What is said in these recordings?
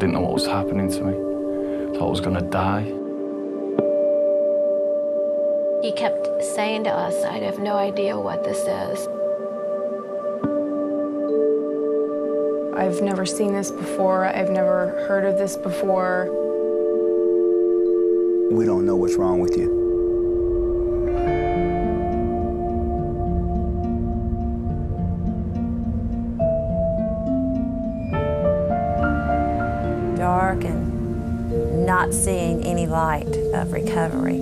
didn't know what was happening to me. Thought I was gonna die. He kept saying to us, I have no idea what this is. I've never seen this before. I've never heard of this before. We don't know what's wrong with you. Dark and not seeing any light of recovery.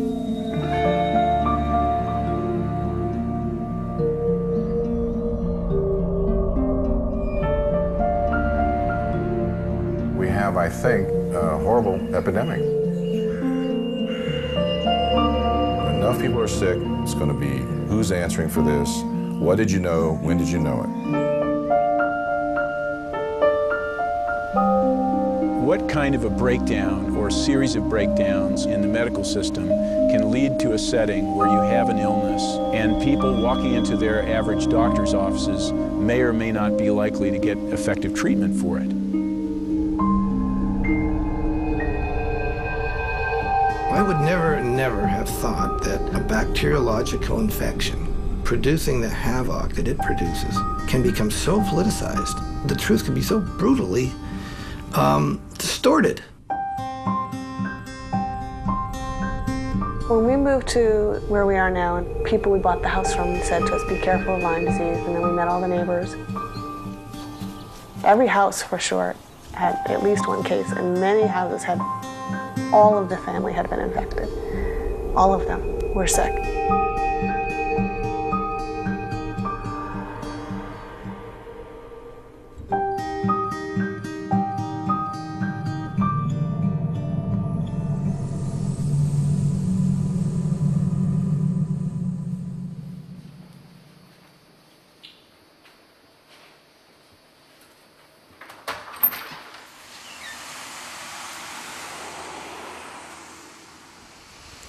We have, I think, a horrible epidemic. Enough people are sick, it's going to be who's answering for this, what did you know, when did you know it? What kind of a breakdown or series of breakdowns in the medical system can lead to a setting where you have an illness and people walking into their average doctor's offices may or may not be likely to get effective treatment for it? I would never have thought that a bacteriological infection producing the havoc that it produces can become so politicized. The truth can be so brutally distorted. When we moved to where we are now, and people we bought the house from said to us, be careful of Lyme disease, and then we met all the neighbors. Every house, for sure, had at least one case, and many houses had, all of the family had been infected. All of them were sick.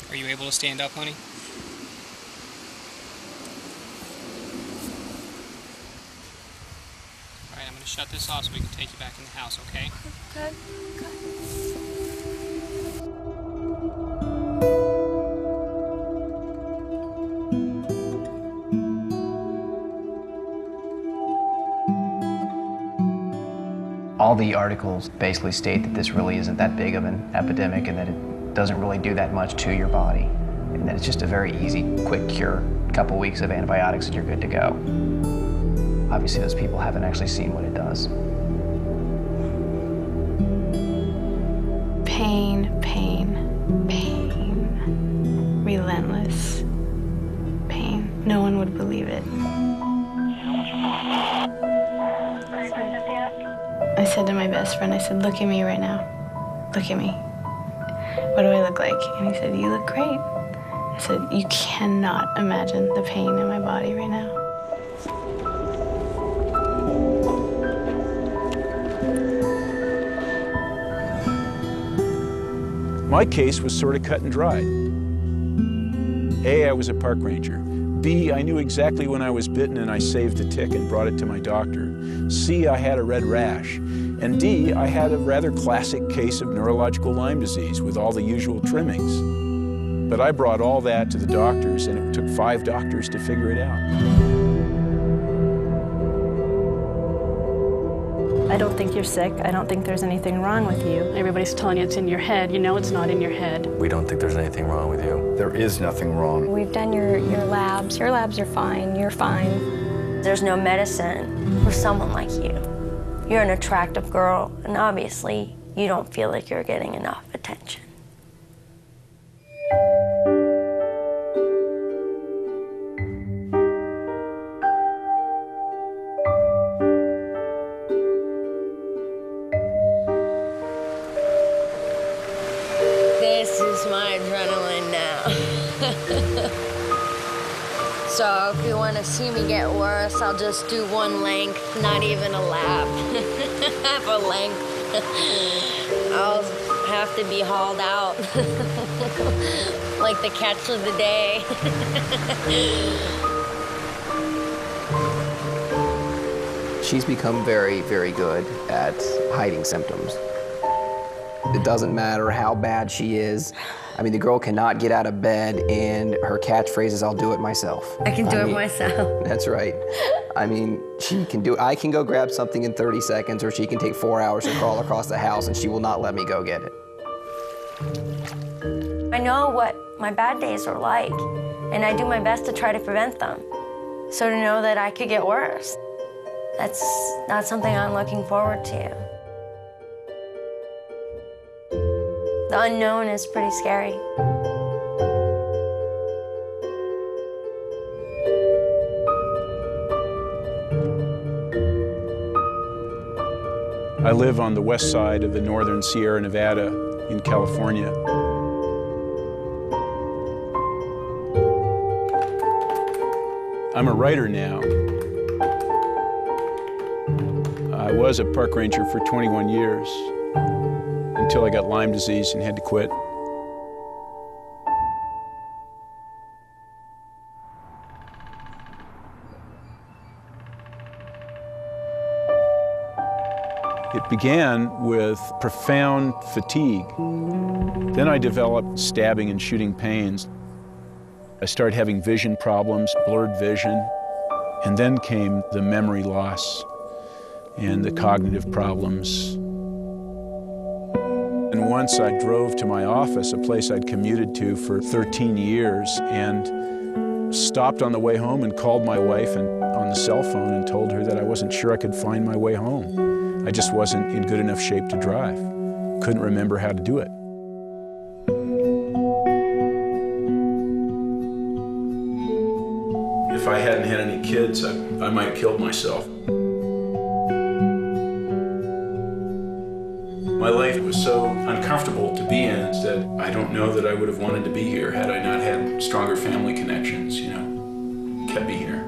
Are you able to stand up, honey? All right, I'm going to shut this off so we can take you back in the house, okay? Good, All the articles basically state that this really isn't that big of an epidemic and that it doesn't really do that much to your body, and that it's just a very easy, quick cure. A couple weeks of antibiotics and you're good to go. Obviously, those people haven't actually seen what it does. Pain, pain, pain. Relentless pain. No one would believe it. I said to my best friend, I said, look at me right now. Look at me. What do I look like? And he said, you look great. I said, you cannot imagine the pain in my body right now. My case was sort of cut and dried. A, I was a park ranger. B, I knew exactly when I was bitten and I saved the tick and brought it to my doctor. C, I had a red rash. And D, I had a rather classic case of neurological Lyme disease with all the usual trimmings. But I brought all that to the doctors, and it took 5 doctors to figure it out. I don't think you're sick. I don't think there's anything wrong with you. Everybody's telling you it's in your head. You know it's not in your head. We don't think there's anything wrong with you. There is nothing wrong. We've done your labs. Your labs are fine. You're fine. There's no medicine for someone like you. You're an attractive girl, and obviously you don't feel like you're getting enough attention. This is my adrenaline now. So if you want to see me get worse, I'll just do one length, not even a lap. Half a length. I'll have to be hauled out. Like the catch of the day. She's become very, very good at hiding symptoms. It doesn't matter how bad she is. I mean, the girl cannot get out of bed, and her catchphrase is, "I'll do it myself." I can do it myself. That's right. I mean, she can do it. I can go grab something in 30 seconds, or she can take 4 hours to crawl across the house, and she will not let me go get it. I know what my bad days are like, and I do my best to try to prevent them. So to know that I could get worse, that's not something I'm looking forward to. The unknown is pretty scary. I live on the west side of the northern Sierra Nevada in California. I'm a writer now. I was a park ranger for 21 years until I got Lyme disease and had to quit. It began with profound fatigue. Then I developed stabbing and shooting pains. I started having vision problems, blurred vision, and then came the memory loss and the cognitive problems. And once I drove to my office, a place I'd commuted to for 13 years, and stopped on the way home and called my wife on the cell phone and told her that I wasn't sure I could find my way home. I just wasn't in good enough shape to drive. Couldn't remember how to do it. If I hadn't had any kids, I might have killed myself. My life was so uncomfortable to be in that I don't know that I would have wanted to be here had I not had stronger family connections, you know, kept me here.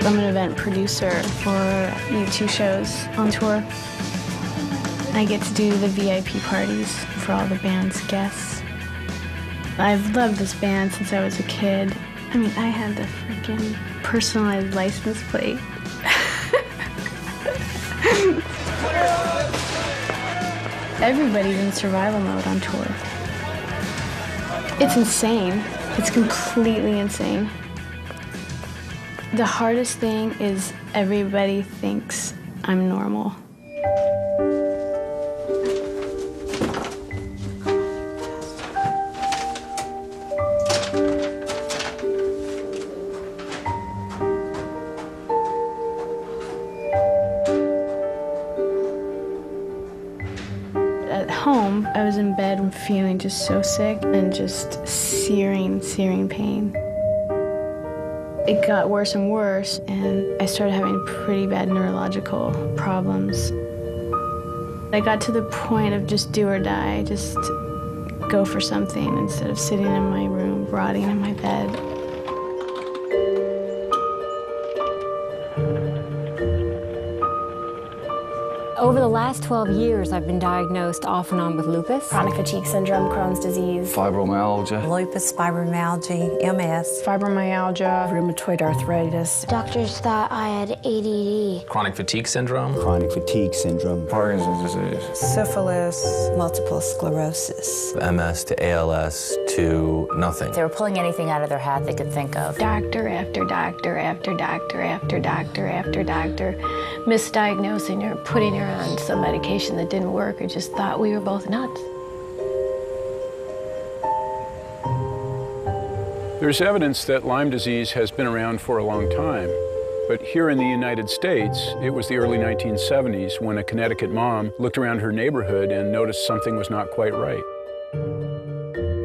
I'm an event producer for U2 shows on tour. I get to do the VIP parties for all the band's guests. I've loved this band since I was a kid. I mean, I had the freaking personalized license plate. Everybody's in survival mode on tour. It's insane. It's completely insane. The hardest thing is everybody thinks I'm normal. At home, I was in bed feeling just so sick and just searing pain. It got worse and worse, and I started having pretty bad neurological problems. I got to the point of just do or die, just go for something instead of sitting in my room, rotting in my bed. Over the last 12 years, I've been diagnosed off and on with lupus, chronic fatigue syndrome, Crohn's disease, Fibromyalgia, lupus, fibromyalgia, MS, fibromyalgia, rheumatoid arthritis. Doctors thought I had ADD. Chronic fatigue syndrome, Parkinson's disease, syphilis, multiple sclerosis, MS to ALS to nothing. They were pulling anything out of their hat they could think of. Doctor after doctor after doctor after doctor after doctor, misdiagnosing her, putting her on some medication that didn't work. I just thought we were both nuts. There's evidence that Lyme disease has been around for a long time, but here in the United States, it was the early 1970s when a Connecticut mom looked around her neighborhood and noticed something was not quite right.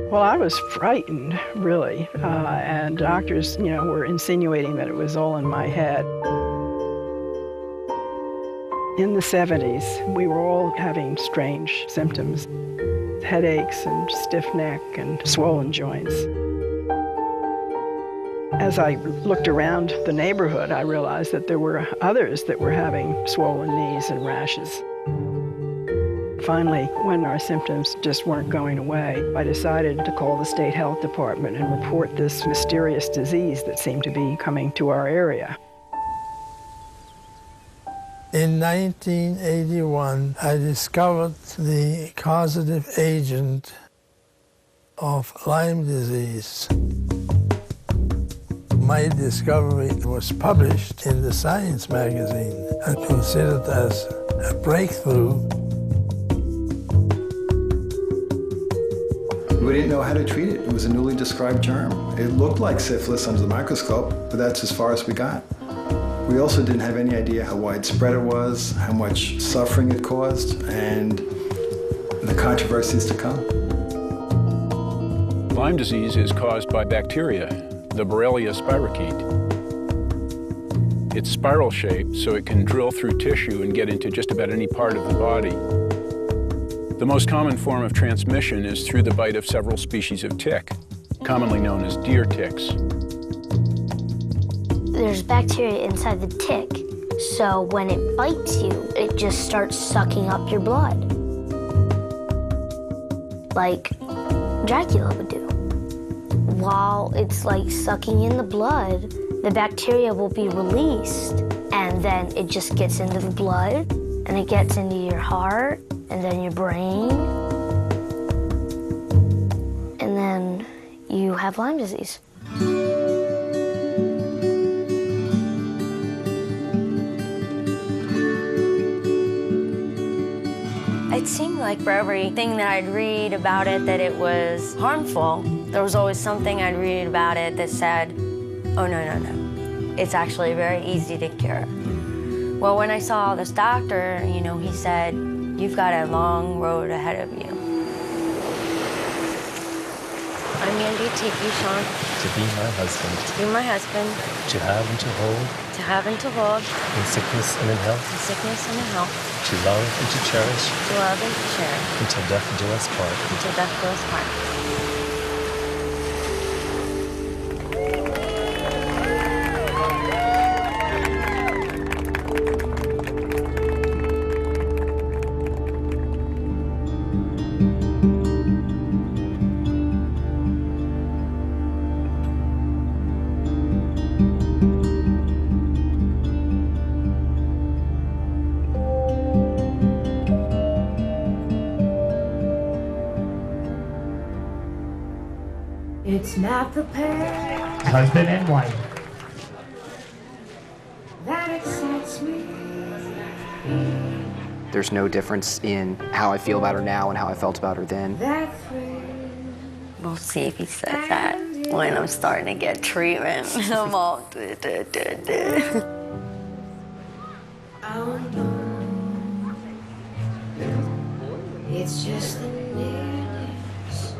Well, I was frightened, really, and doctors, were insinuating that it was all in my head. In the 70s, we were all having strange symptoms, headaches and stiff neck and swollen joints. As I looked around the neighborhood, I realized that there were others that were having swollen knees and rashes. Finally, when our symptoms just weren't going away, I decided to call the state health department and report this mysterious disease that seemed to be coming to our area. In 1981, I discovered the causative agent of Lyme disease. My discovery was published in the Science magazine and considered as a breakthrough. We didn't know how to treat it. It was a newly described germ. It looked like syphilis under the microscope, but that's as far as we got. We also didn't have any idea how widespread it was, how much suffering it caused, and the controversies to come. Lyme disease is caused by bacteria, the Borrelia spirochete. It's spiral-shaped, so it can drill through tissue and get into just about any part of the body. The most common form of transmission is through the bite of several species of tick, commonly known as deer ticks. There's bacteria inside the tick, so when it bites you, it just starts sucking up your blood, like Dracula would do. While it's like sucking in the blood, the bacteria will be released, and then it just gets into the blood, and it gets into your heart, and then your brain, and then you have Lyme disease. It seemed like for everything that I'd read about it that it was harmful, there was always something I'd read about it that said, oh, no. It's actually very easy to cure. Well, when I saw this doctor, you know, he said, you've got a long road ahead of you. I'm Mandy, take you, Sean. To be my husband. To be my husband. To have and to hold. To have and to hold. In sickness and in health. In sickness and in health. To love and to cherish. To love and to cherish. Until death do us part. Until death do us part. It's not the pain husband and wife. that excites me. There's no difference in how I feel about her now and how I felt about her then. We'll see if he says that when I'm starting to get treatment. I'm all It's just the nearness.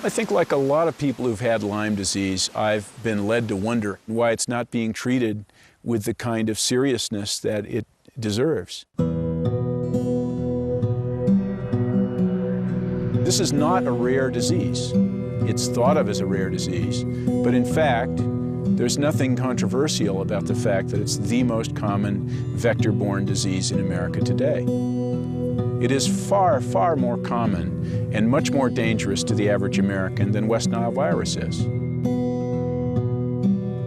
I think like a lot of people who've had Lyme disease, I've been led to wonder why it's not being treated with the kind of seriousness that it deserves. This is not a rare disease. It's thought of as a rare disease, but in fact, there's nothing controversial about the fact that it's the most common vector-borne disease in America today. It is far, far more common and much more dangerous to the average American than West Nile virus is.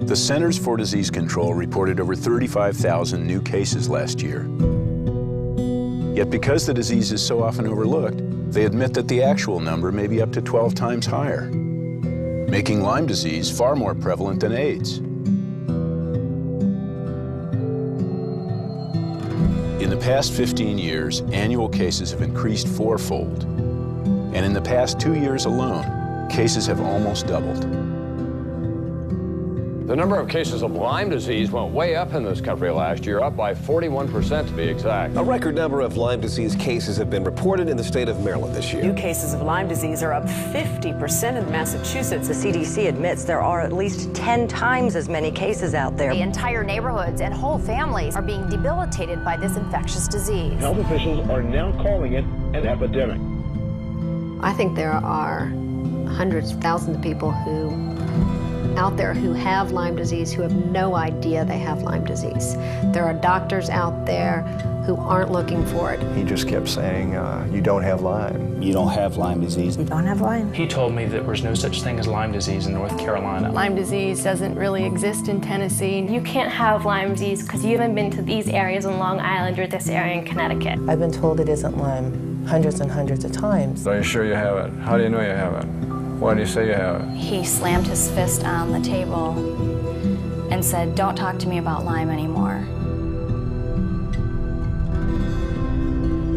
The Centers for Disease Control reported over 35,000 new cases last year. Yet because the disease is so often overlooked, they admit that the actual number may be up to 12 times higher, making Lyme disease far more prevalent than AIDS. In the past 15 years, annual cases have increased fourfold. And in the past 2 years alone, cases have almost doubled. The number of cases of Lyme disease went way up in this country last year, up by 41% to be exact. A record number of Lyme disease cases have been reported in the state of Maryland this year. New cases of Lyme disease are up 50% in Massachusetts. The CDC admits there are at least 10 times as many cases out there. The entire neighborhoods and whole families are being debilitated by this infectious disease. Health officials are now calling it an epidemic. I think there are hundreds of thousands of people out there who have Lyme disease who have no idea they have Lyme disease. There are doctors out there who aren't looking for it. He just kept saying, you don't have Lyme. You don't have Lyme disease. You don't have Lyme. He told me that there was no such thing as Lyme disease in North Carolina. Lyme disease doesn't really exist in Tennessee. You can't have Lyme disease because you haven't been to these areas in Long Island or this area in Connecticut. I've been told it isn't Lyme hundreds and hundreds of times. Are you sure you have it? How do you know you have it? Why do you say you have it? He slammed his fist on the table and said, "Don't talk to me about Lyme anymore."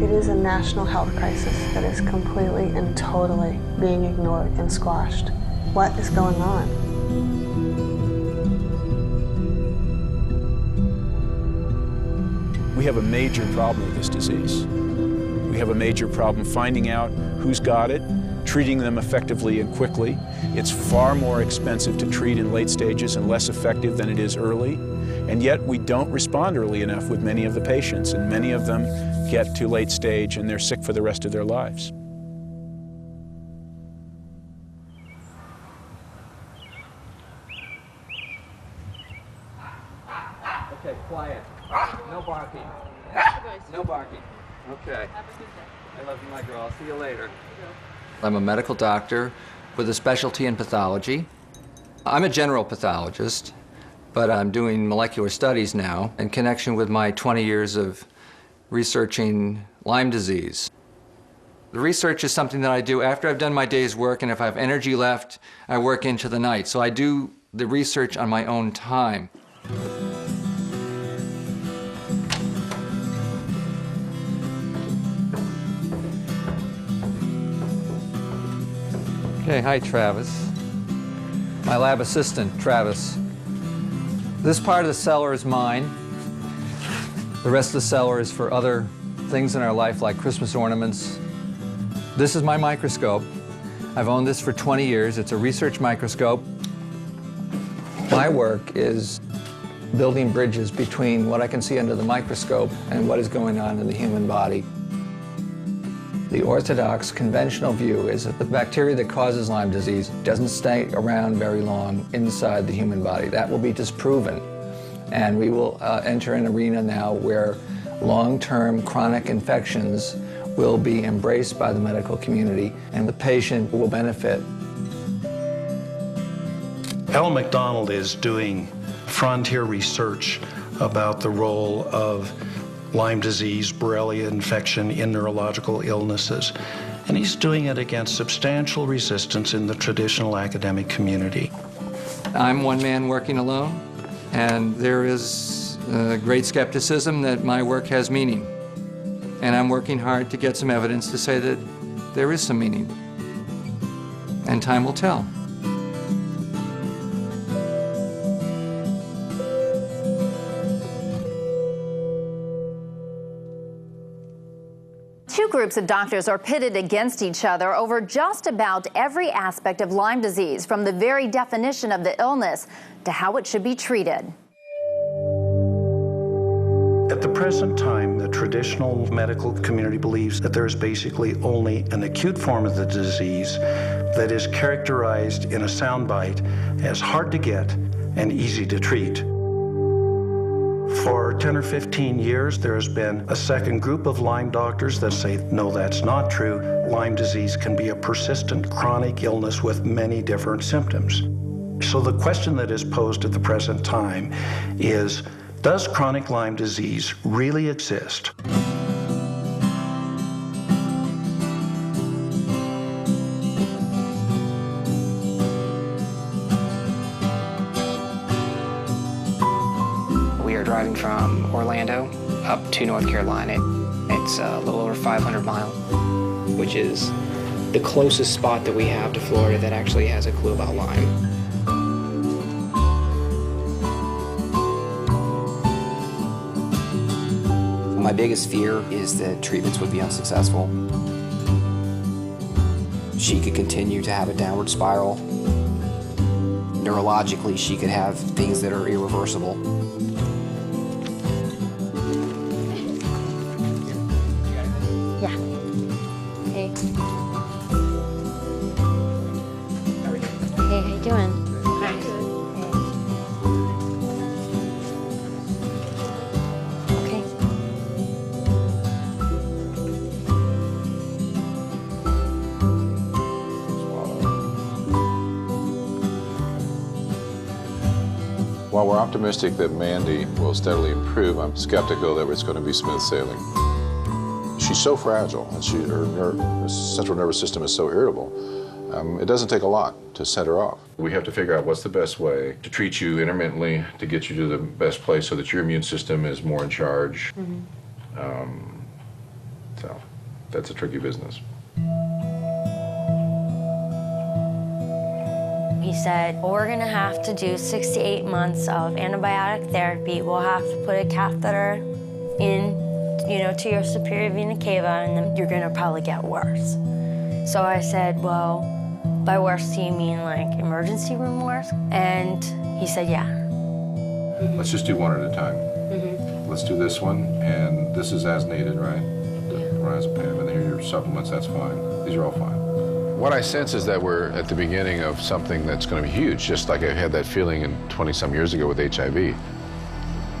It is a national health crisis that is completely and totally being ignored and squashed. What is going on? We have a major problem with this disease. We have a major problem finding out who's got it, treating them effectively and quickly. It's far more expensive to treat in late stages and less effective than it is early. And yet we don't respond early enough with many of the patients, and many of them get to late stage and they're sick for the rest of their lives. Okay, quiet. No barking. No barking. Okay. I love you, my girl. I'll see you later. I'm a medical doctor with a specialty in pathology. I'm a general pathologist, but I'm doing molecular studies now in connection with my 20 years of researching Lyme disease. The research is something that I do after I've done my day's work, and if I have energy left, I work into the night. So I do the research on my own time. Okay, hi, Travis. My lab assistant, Travis. This part of the cellar is mine. The rest of the cellar is for other things in our life, like Christmas ornaments. This is my microscope. I've owned this for 20 years. It's a research microscope. My work is building bridges between what I can see under the microscope and what is going on in the human body. The orthodox, conventional view is that the bacteria that causes Lyme disease doesn't stay around very long inside the human body. That will be disproven. And we will enter an arena now where long-term chronic infections will be embraced by the medical community, and the patient will benefit. Ellen McDonald is doing frontier research about the role of Lyme disease, Borrelia infection in neurological illnesses. And he's doing it against substantial resistance in the traditional academic community. I'm one man working alone, and there is great skepticism that my work has meaning. And I'm working hard to get some evidence to say that there is some meaning. And time will tell. Two groups of doctors are pitted against each other over just about every aspect of Lyme disease, from the very definition of the illness to how it should be treated. At the present time, the traditional medical community believes that there is basically only an acute form of the disease that is characterized in a soundbite as hard to get and easy to treat. For 10 or 15 years, there has been a second group of Lyme doctors that say, no, that's not true. Lyme disease can be a persistent chronic illness with many different symptoms. So the question that is posed at the present time is, does chronic Lyme disease really exist? We are driving from Orlando up to North Carolina. It's a little over 500 miles, which is the closest spot that we have to Florida that actually has a clue about Lyme. My biggest fear is that treatments would be unsuccessful. She could continue to have a downward spiral. Neurologically, she could have things that are irreversible. Yeah. Hey. While we're optimistic that Mandy will steadily improve, I'm skeptical that it's going to be smooth sailing. She's so fragile, and her central nervous system is so irritable. It doesn't take a lot to set her off. We have to figure out what's the best way to treat you intermittently, to get you to the best place so that your immune system is more in charge. So that's a tricky business. He said, well, we're going to have to do 6 to 8 months of antibiotic therapy. We'll have to put a catheter in, to your superior vena cava, and then you're going to probably get worse. So I said, well, by worse, do you mean like emergency room worse? And he said, yeah. Let's just do one at a time. Let's do this one, and this is as needed, right? Lorazepam, and here are your supplements, that's fine. These are all fine. What I sense is that we're at the beginning of something that's going to be huge, just like I had that feeling in 20-some years ago with HIV.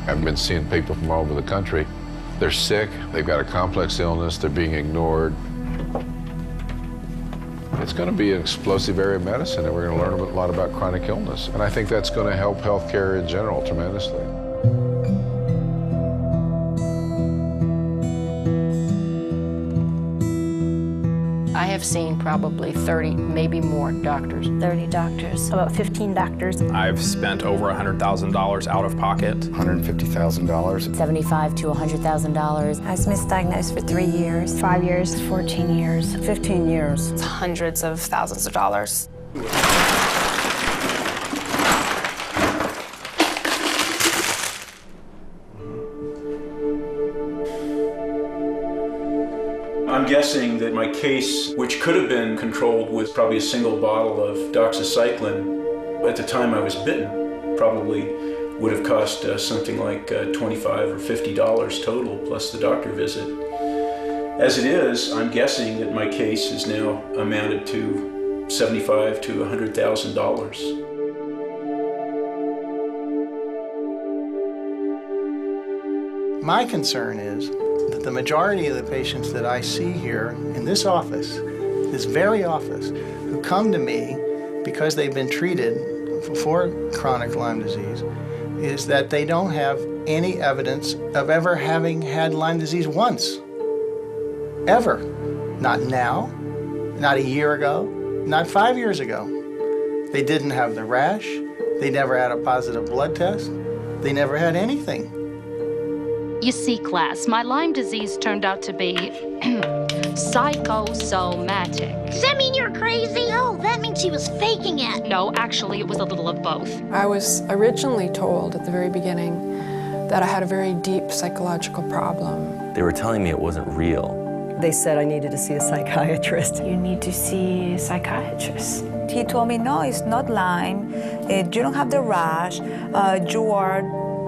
I've been seeing people from all over the country. They're sick, they've got a complex illness, they're being ignored. It's going to be an explosive area of medicine, and we're going to learn a lot about chronic illness. And I think that's going to help healthcare in general tremendously. I have seen probably 30, maybe more doctors. 30 doctors, about 15 doctors. I've spent over $100,000 out of pocket. $150,000. $75,000 to $100,000. I was misdiagnosed for 3 years. 5 years, 14 years. 15 years. It's hundreds of thousands of dollars. I'm guessing that my case, which could have been controlled with probably a single bottle of doxycycline, at the time I was bitten, probably would have cost something like $25 or $50 total, plus the doctor visit. As it is, I'm guessing that my case is now amounted to $75,000 to $100,000. My concern is that the majority of the patients that I see here in this office, this very office, who come to me because they've been treated for chronic Lyme disease, is that they don't have any evidence of ever having had Lyme disease once. Ever. Not now, not a year ago, not 5 years ago. They didn't have the rash, they never had a positive blood test, they never had anything. You see, class, my Lyme disease turned out to be psychosomatic. Does that mean you're crazy? No, that means she was faking it. No, actually, it was a little of both. I was originally told at the very beginning that I had a very deep psychological problem. They were telling me it wasn't real. They said I needed to see a psychiatrist. You need to see a psychiatrist. He told me, no, it's not Lyme. You don't have the rash. You are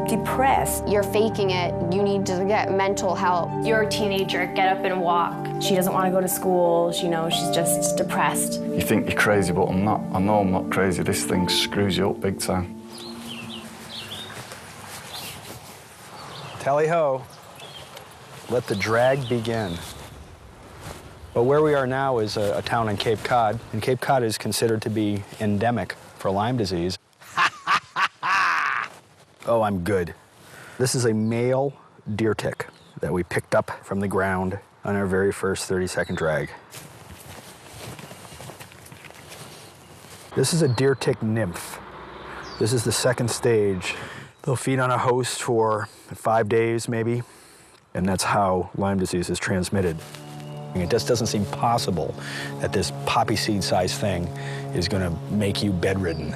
depressed. You're faking it. You need to get mental help. You're a teenager, get up and walk. She doesn't want to go to school. She's just depressed. You think you're crazy, but I'm not. I know I'm not crazy. This thing screws you up big time. Tally-ho. Let the drag begin. Well, where we are now is a town in Cape Cod, and Cape Cod is considered to be endemic for Lyme disease. Oh, I'm good. This is a male deer tick that we picked up from the ground on our very first 30-second drag. This is a deer tick nymph. This is the second stage. They'll feed on a host for 5 days, maybe, and that's how Lyme disease is transmitted. It just doesn't seem possible that this poppy seed-sized thing is going to make you bedridden,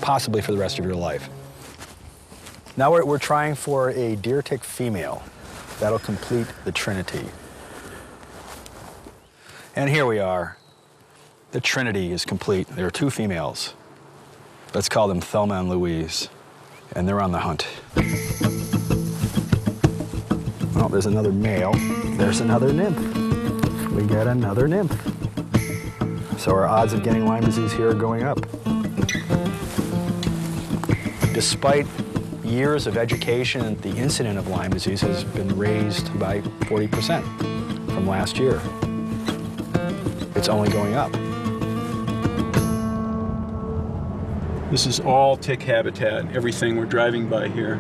possibly for the rest of your life. Now we're trying for a deer tick female. That'll complete the trinity. And here we are. The trinity is complete. There are 2 females. Let's call them Thelma and Louise. And they're on the hunt. Oh, there's another male. There's another nymph. We got another nymph. So our odds of getting Lyme disease here are going up. Despite years of education, the incidence of Lyme disease has been raised by 40% from last year. It's only going up. This is all tick habitat, everything we're driving by here.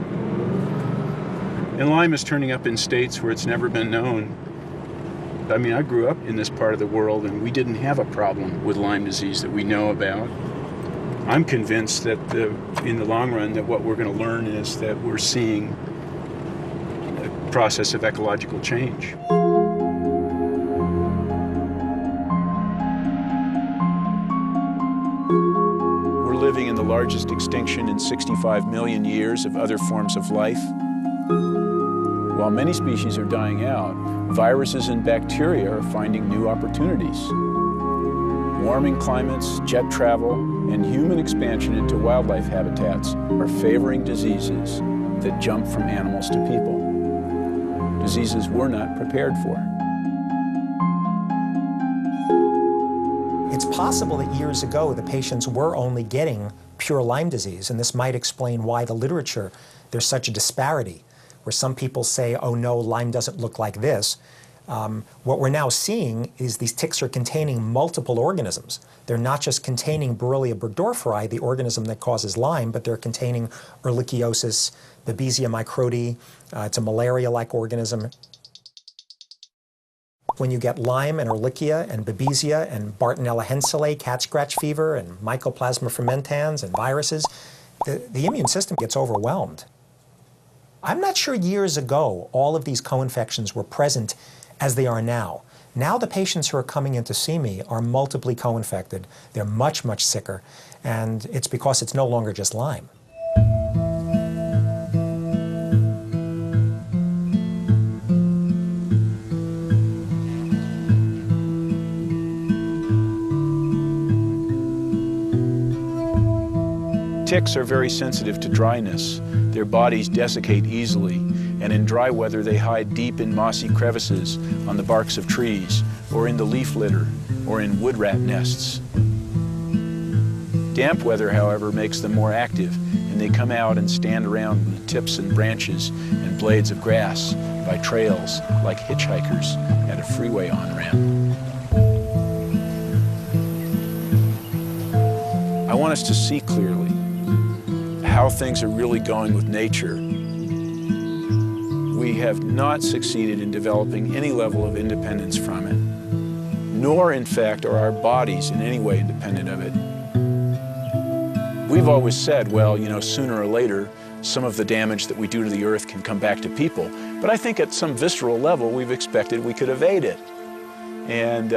And Lyme is turning up in states where it's never been known. I mean, I grew up in this part of the world and we didn't have a problem with Lyme disease that we know about. I'm convinced that in the long run that what we're going to learn is that we're seeing a process of ecological change. We're living in the largest extinction in 65 million years of other forms of life. While many species are dying out, viruses and bacteria are finding new opportunities. Warming climates, jet travel, and human expansion into wildlife habitats are favoring diseases that jump from animals to people. Diseases we're not prepared for. It's possible that years ago the patients were only getting pure Lyme disease, and this might explain why the literature, there's such a disparity, where some people say, oh no, Lyme doesn't look like this. What we're now seeing is these ticks are containing multiple organisms. They're not just containing Borrelia burgdorferi, the organism that causes Lyme, but they're containing Ehrlichiosis, Babesia microti. It's a malaria-like organism. When you get Lyme and Ehrlichia and Babesia and Bartonella henselae, cat scratch fever, and Mycoplasma fermentans and viruses, the immune system gets overwhelmed. I'm not sure years ago all of these co-infections were present as they are now. Now the patients who are coming in to see me are multiply co-infected. They're much, much sicker, and it's because it's no longer just Lyme. Ticks are very sensitive to dryness. Their bodies desiccate easily, and in dry weather they hide deep in mossy crevices on the barks of trees, or in the leaf litter, or in wood rat nests. Damp weather, however, makes them more active, and they come out and stand around the tips and branches and blades of grass by trails like hitchhikers at a freeway on-ramp. I want us to see clearly how things are really going with nature. We have not succeeded in developing any level of independence from it, nor in fact are our bodies in any way independent of it. We've always said, well, you know, sooner or later, some of the damage that we do to the earth can come back to people. But I think at some visceral level, we've expected we could evade it. And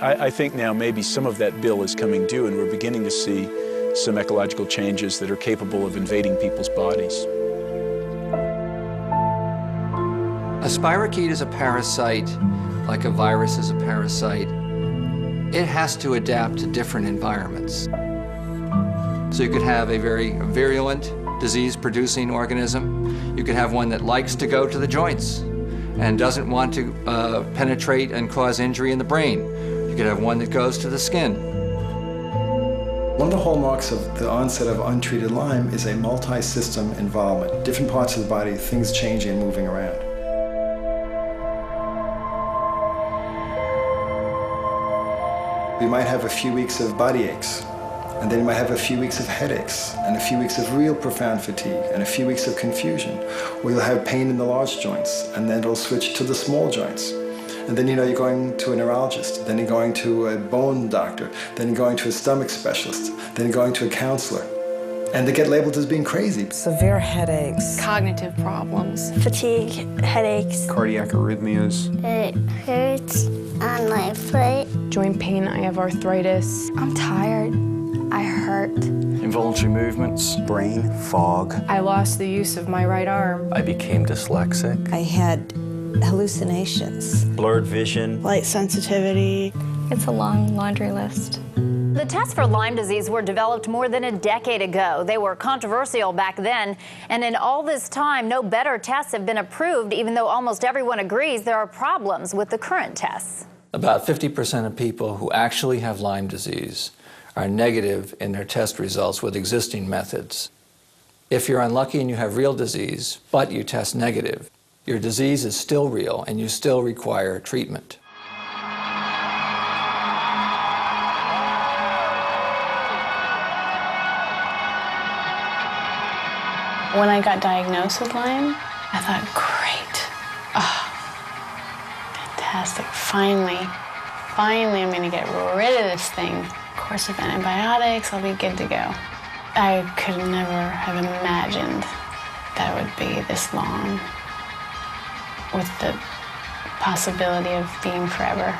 I think now maybe some of that bill is coming due, and we're beginning to see some ecological changes that are capable of invading people's bodies. A spirochete is a parasite, like a virus is a parasite. It has to adapt to different environments. So you could have a very virulent disease-producing organism. You could have one that likes to go to the joints and doesn't want to penetrate and cause injury in the brain. You could have one that goes to the skin. One of the hallmarks of the onset of untreated Lyme is a multi-system involvement. Different parts of the body, things changing and moving around. You might have a few weeks of body aches, and then you might have a few weeks of headaches, and a few weeks of real profound fatigue, and a few weeks of confusion. Or you'll have pain in the large joints, and then it'll switch to the small joints. And then, you know, you're going to a neurologist, then you're going to a bone doctor, then you're going to a stomach specialist, then you're going to a counselor. And they get labeled as being crazy. Severe headaches. Cognitive problems. Fatigue, headaches. Cardiac arrhythmias. It hurts on my foot. Joint pain, I have arthritis. I'm tired. I hurt. Involuntary movements. Brain fog. I lost the use of my right arm. I became dyslexic. I had hallucinations. Blurred vision. Light sensitivity. It's a long laundry list. The tests for Lyme disease were developed more than a decade ago. They were controversial back then, and in all this time, no better tests have been approved, even though almost everyone agrees there are problems with the current tests. About 50% of people who actually have Lyme disease are negative in their test results with existing methods. If you're unlucky and you have real disease, but you test negative, your disease is still real and you still require treatment. The 1 When I got diagnosed with Lyme, I thought, great. Oh, fantastic. Finally I'm going to get rid of this thing. Course of antibiotics, I'll be good to go. I could never have imagined that it would be this long with the possibility of being forever.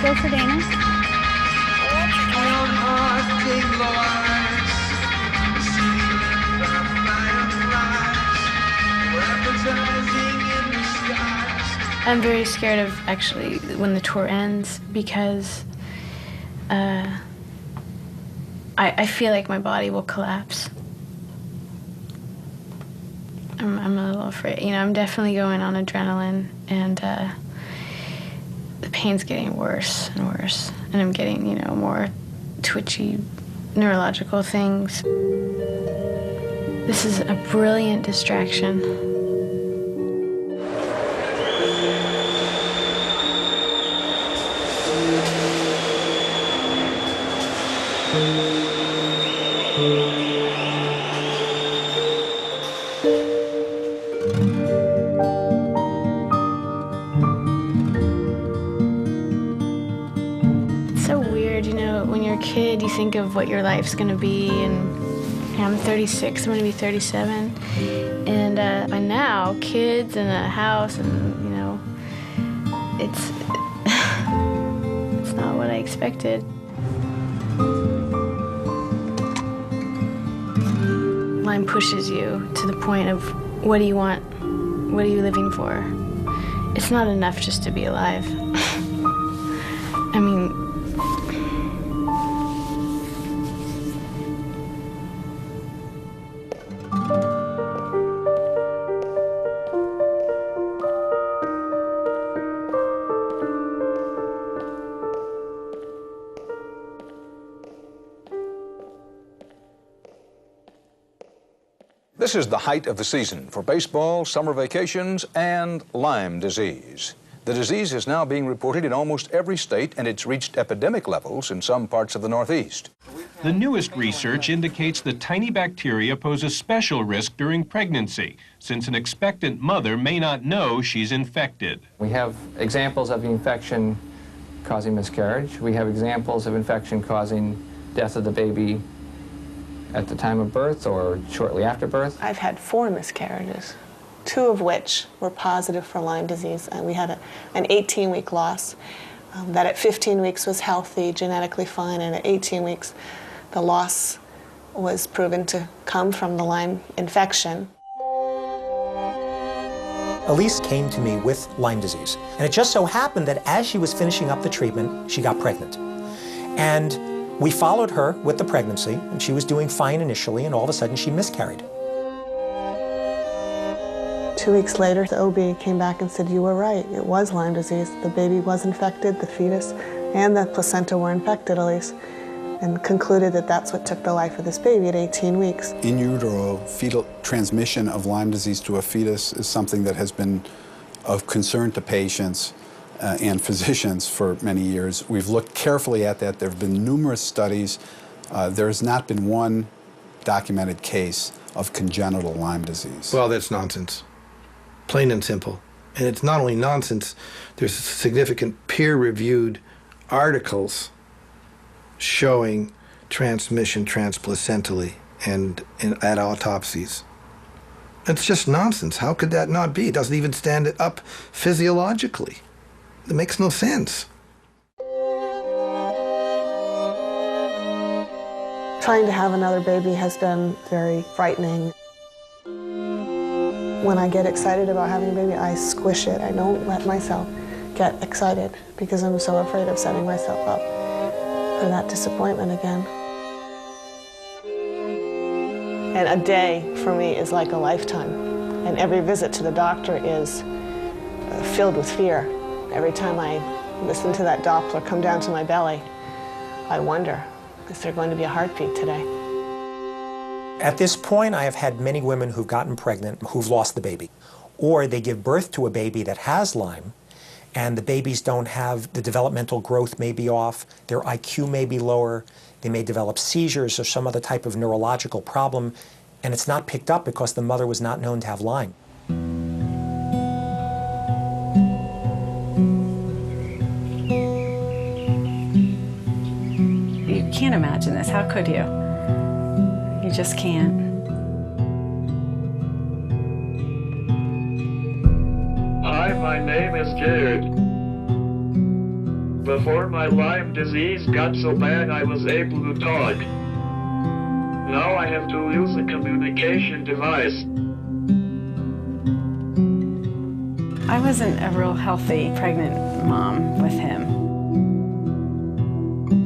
Go for Dana. I'm very scared of actually when the tour ends because I feel like my body will collapse. I'm a little afraid. You know, I'm definitely going on adrenaline, and the pain's getting worse and worse, and I'm getting, you know, more twitchy neurological things. This is a brilliant distraction. It's so weird, you know, when you're a kid, you think of what your life's gonna be, and I'm 36, I'm gonna be 37. And by now, kids and a house, and, you know, it's not what I expected. Lyme pushes you to the point of, what do you want? What are you living for? It's not enough just to be alive. I mean, This is the height of the season for baseball, summer vacations, and Lyme disease. The disease is now being reported in almost every state, and it's reached epidemic levels in some parts of the Northeast. The newest research indicates that tiny bacteria pose a special risk during pregnancy, since an expectant mother may not know she's infected. We have examples of infection causing miscarriage. We have examples of infection causing death of the baby at the time of birth or shortly after birth. I've had 4 miscarriages, 2 of which were positive for Lyme disease, and we had an 18-week loss that at 15 weeks was healthy, genetically fine, and at 18 weeks the loss was proven to come from the Lyme infection. Elise came to me with Lyme disease, and it just so happened that as she was finishing up the treatment, she got pregnant. And we followed her with the pregnancy, and she was doing fine initially, and all of a sudden she miscarried. 2 weeks later, the OB came back and said, you were right, it was Lyme disease. The baby was infected, the fetus and the placenta were infected, Elise, and concluded that that's what took the life of this baby at 18 weeks. In utero, fetal transmission of Lyme disease to a fetus is something that has been of concern to patients and physicians for many years. We've looked carefully at that. There have been numerous studies. There has not been one documented case of congenital Lyme disease. Well, that's nonsense, plain and simple. And it's not only nonsense, there's significant peer-reviewed articles showing transmission transplacentally and at autopsies. It's just nonsense. How could that not be? It doesn't even stand up physiologically. It makes no sense. Trying to have another baby has been very frightening. When I get excited about having a baby, I squish it. I don't let myself get excited because I'm so afraid of setting myself up for that disappointment again. And a day for me is like a lifetime. And every visit to the doctor is filled with fear. Every time I listen to that Doppler come down to my belly, I wonder, is there going to be a heartbeat today? At this point, I have had many women who've gotten pregnant who've lost the baby. Or they give birth to a baby that has Lyme, and the babies don't have, the developmental growth may be off, their IQ may be lower, they may develop seizures or some other type of neurological problem, and it's not picked up because the mother was not known to have Lyme. You can't imagine this. How could you? You just can't. Hi, my name is Jared. Before my Lyme disease got so bad I was able to talk. Now I have to use a communication device. I wasn't a real healthy pregnant mom with him.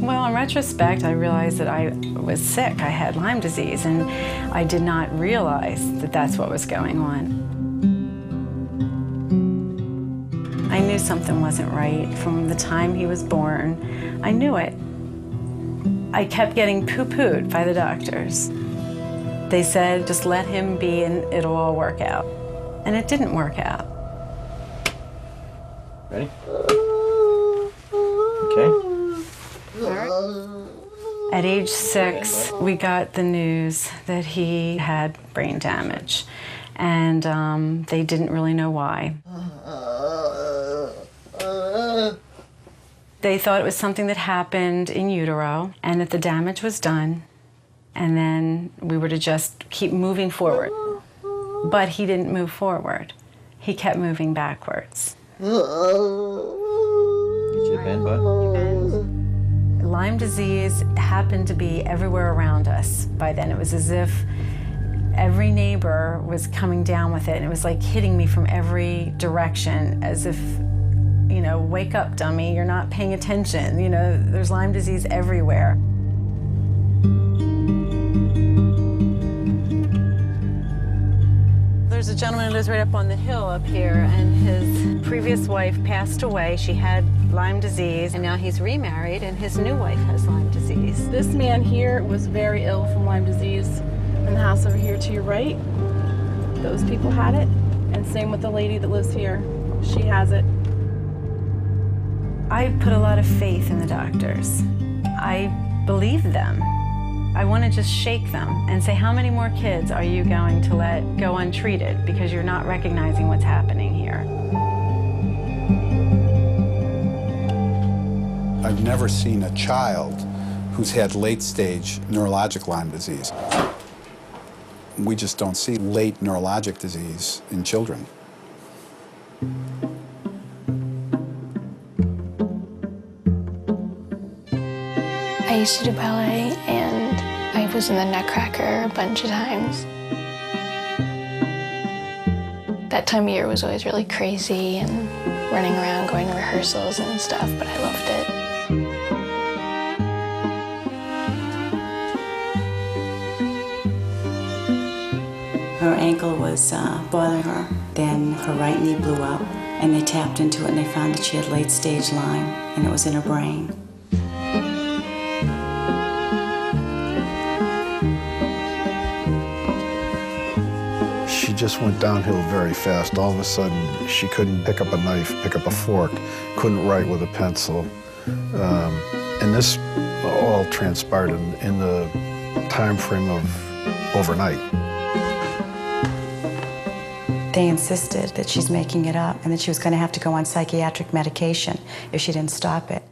Well, in retrospect, I realized that I was sick. I had Lyme disease, and I did not realize that that's what was going on. I knew something wasn't right from the time he was born. I knew it. I kept getting poo-pooed by the doctors. They said, just let him be and it'll all work out. And it didn't work out. Ready? Okay. At age 6, we got the news that he had brain damage. And they didn't really know why. They thought it was something that happened in utero and that the damage was done, and then we were to just keep moving forward. But he didn't move forward. He kept moving backwards. Get you a bend, bud. Lyme disease happened to be everywhere around us by then. It was as if every neighbor was coming down with it, and it was like hitting me from every direction, as if, you know, wake up, dummy, you're not paying attention. You know, there's Lyme disease everywhere. There's a gentleman who lives right up on the hill up here, and his previous wife passed away. She had Lyme disease, and now he's remarried, and his new wife has Lyme disease. This man here was very ill from Lyme disease. In the house over here to your right, those people had it, and same with the lady that lives here. She has it. I put a lot of faith in the doctors. I believe them. I want to just shake them and say, how many more kids are you going to let go untreated because you're not recognizing what's happening here? I've never seen a child who's had late-stage neurologic Lyme disease. We just don't see late neurologic disease in children. I used to do ballet, and I was in the Nutcracker a bunch of times. That time of year was always really crazy and running around, going to rehearsals and stuff, but I loved it. Her ankle was bothering her. Then her right knee blew up, and they tapped into it, and they found that she had late-stage Lyme, and it was in her brain. She just went downhill very fast. All of a sudden, she couldn't pick up a knife, pick up a fork, couldn't write with a pencil. And this all transpired in the time frame of overnight. They insisted that she's making it up and that she was going to have to go on psychiatric medication if she didn't stop it.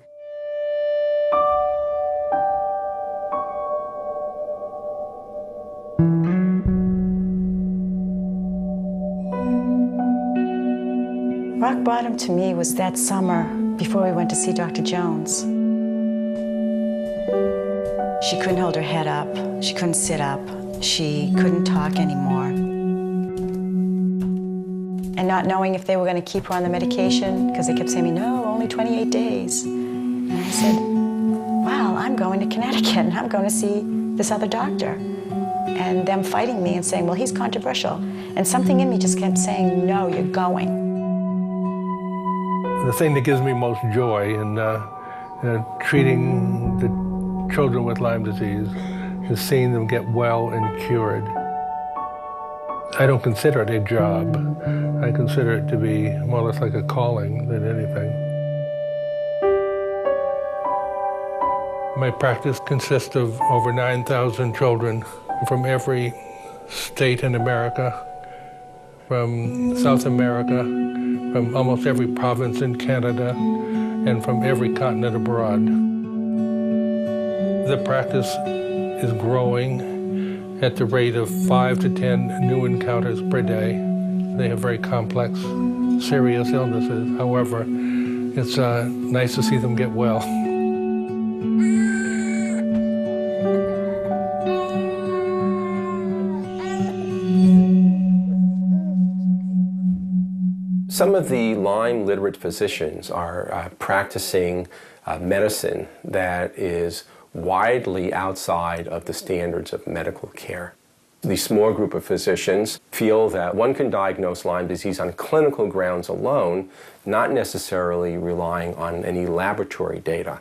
Rock bottom to me was that summer before we went to see Dr. Jones. She couldn't hold her head up. She couldn't sit up. She couldn't talk anymore. And not knowing if they were going to keep her on the medication, because they kept saying to me, no, only 28 days. And I said, well, I'm going to Connecticut, and I'm going to see this other doctor. And them fighting me and saying, well, he's controversial. And something in me just kept saying, no, you're going. The thing that gives me most joy in treating the children with Lyme disease is seeing them get well and cured. I don't consider it a job. I consider it to be more or less like a calling than anything. My practice consists of over 9,000 children from every state in America, from South America, from almost every province in Canada, and from every continent abroad. The practice is growing at the rate of 5 to 10 new encounters per day. They have very complex, serious illnesses. However, it's nice to see them get well. Some of the Lyme literate physicians are practicing medicine that is widely outside of the standards of medical care. The small group of physicians feel that one can diagnose Lyme disease on clinical grounds alone, not necessarily relying on any laboratory data.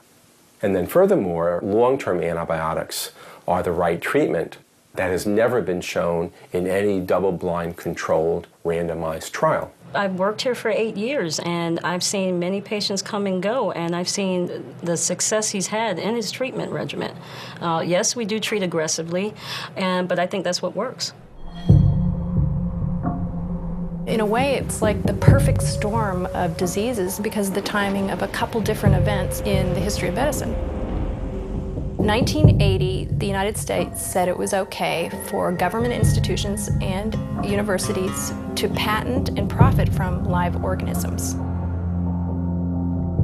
And then furthermore, long-term antibiotics are the right treatment. That has never been shown in any double-blind controlled randomized trial. I've worked here for 8 years, and I've seen many patients come and go, and I've seen the success he's had in his treatment regimen. Yes, we do treat aggressively, but I think that's what works. In a way, it's like the perfect storm of diseases because of the timing of a couple different events in the history of medicine. 1980, the United States said it was okay for government institutions and universities to patent and profit from live organisms.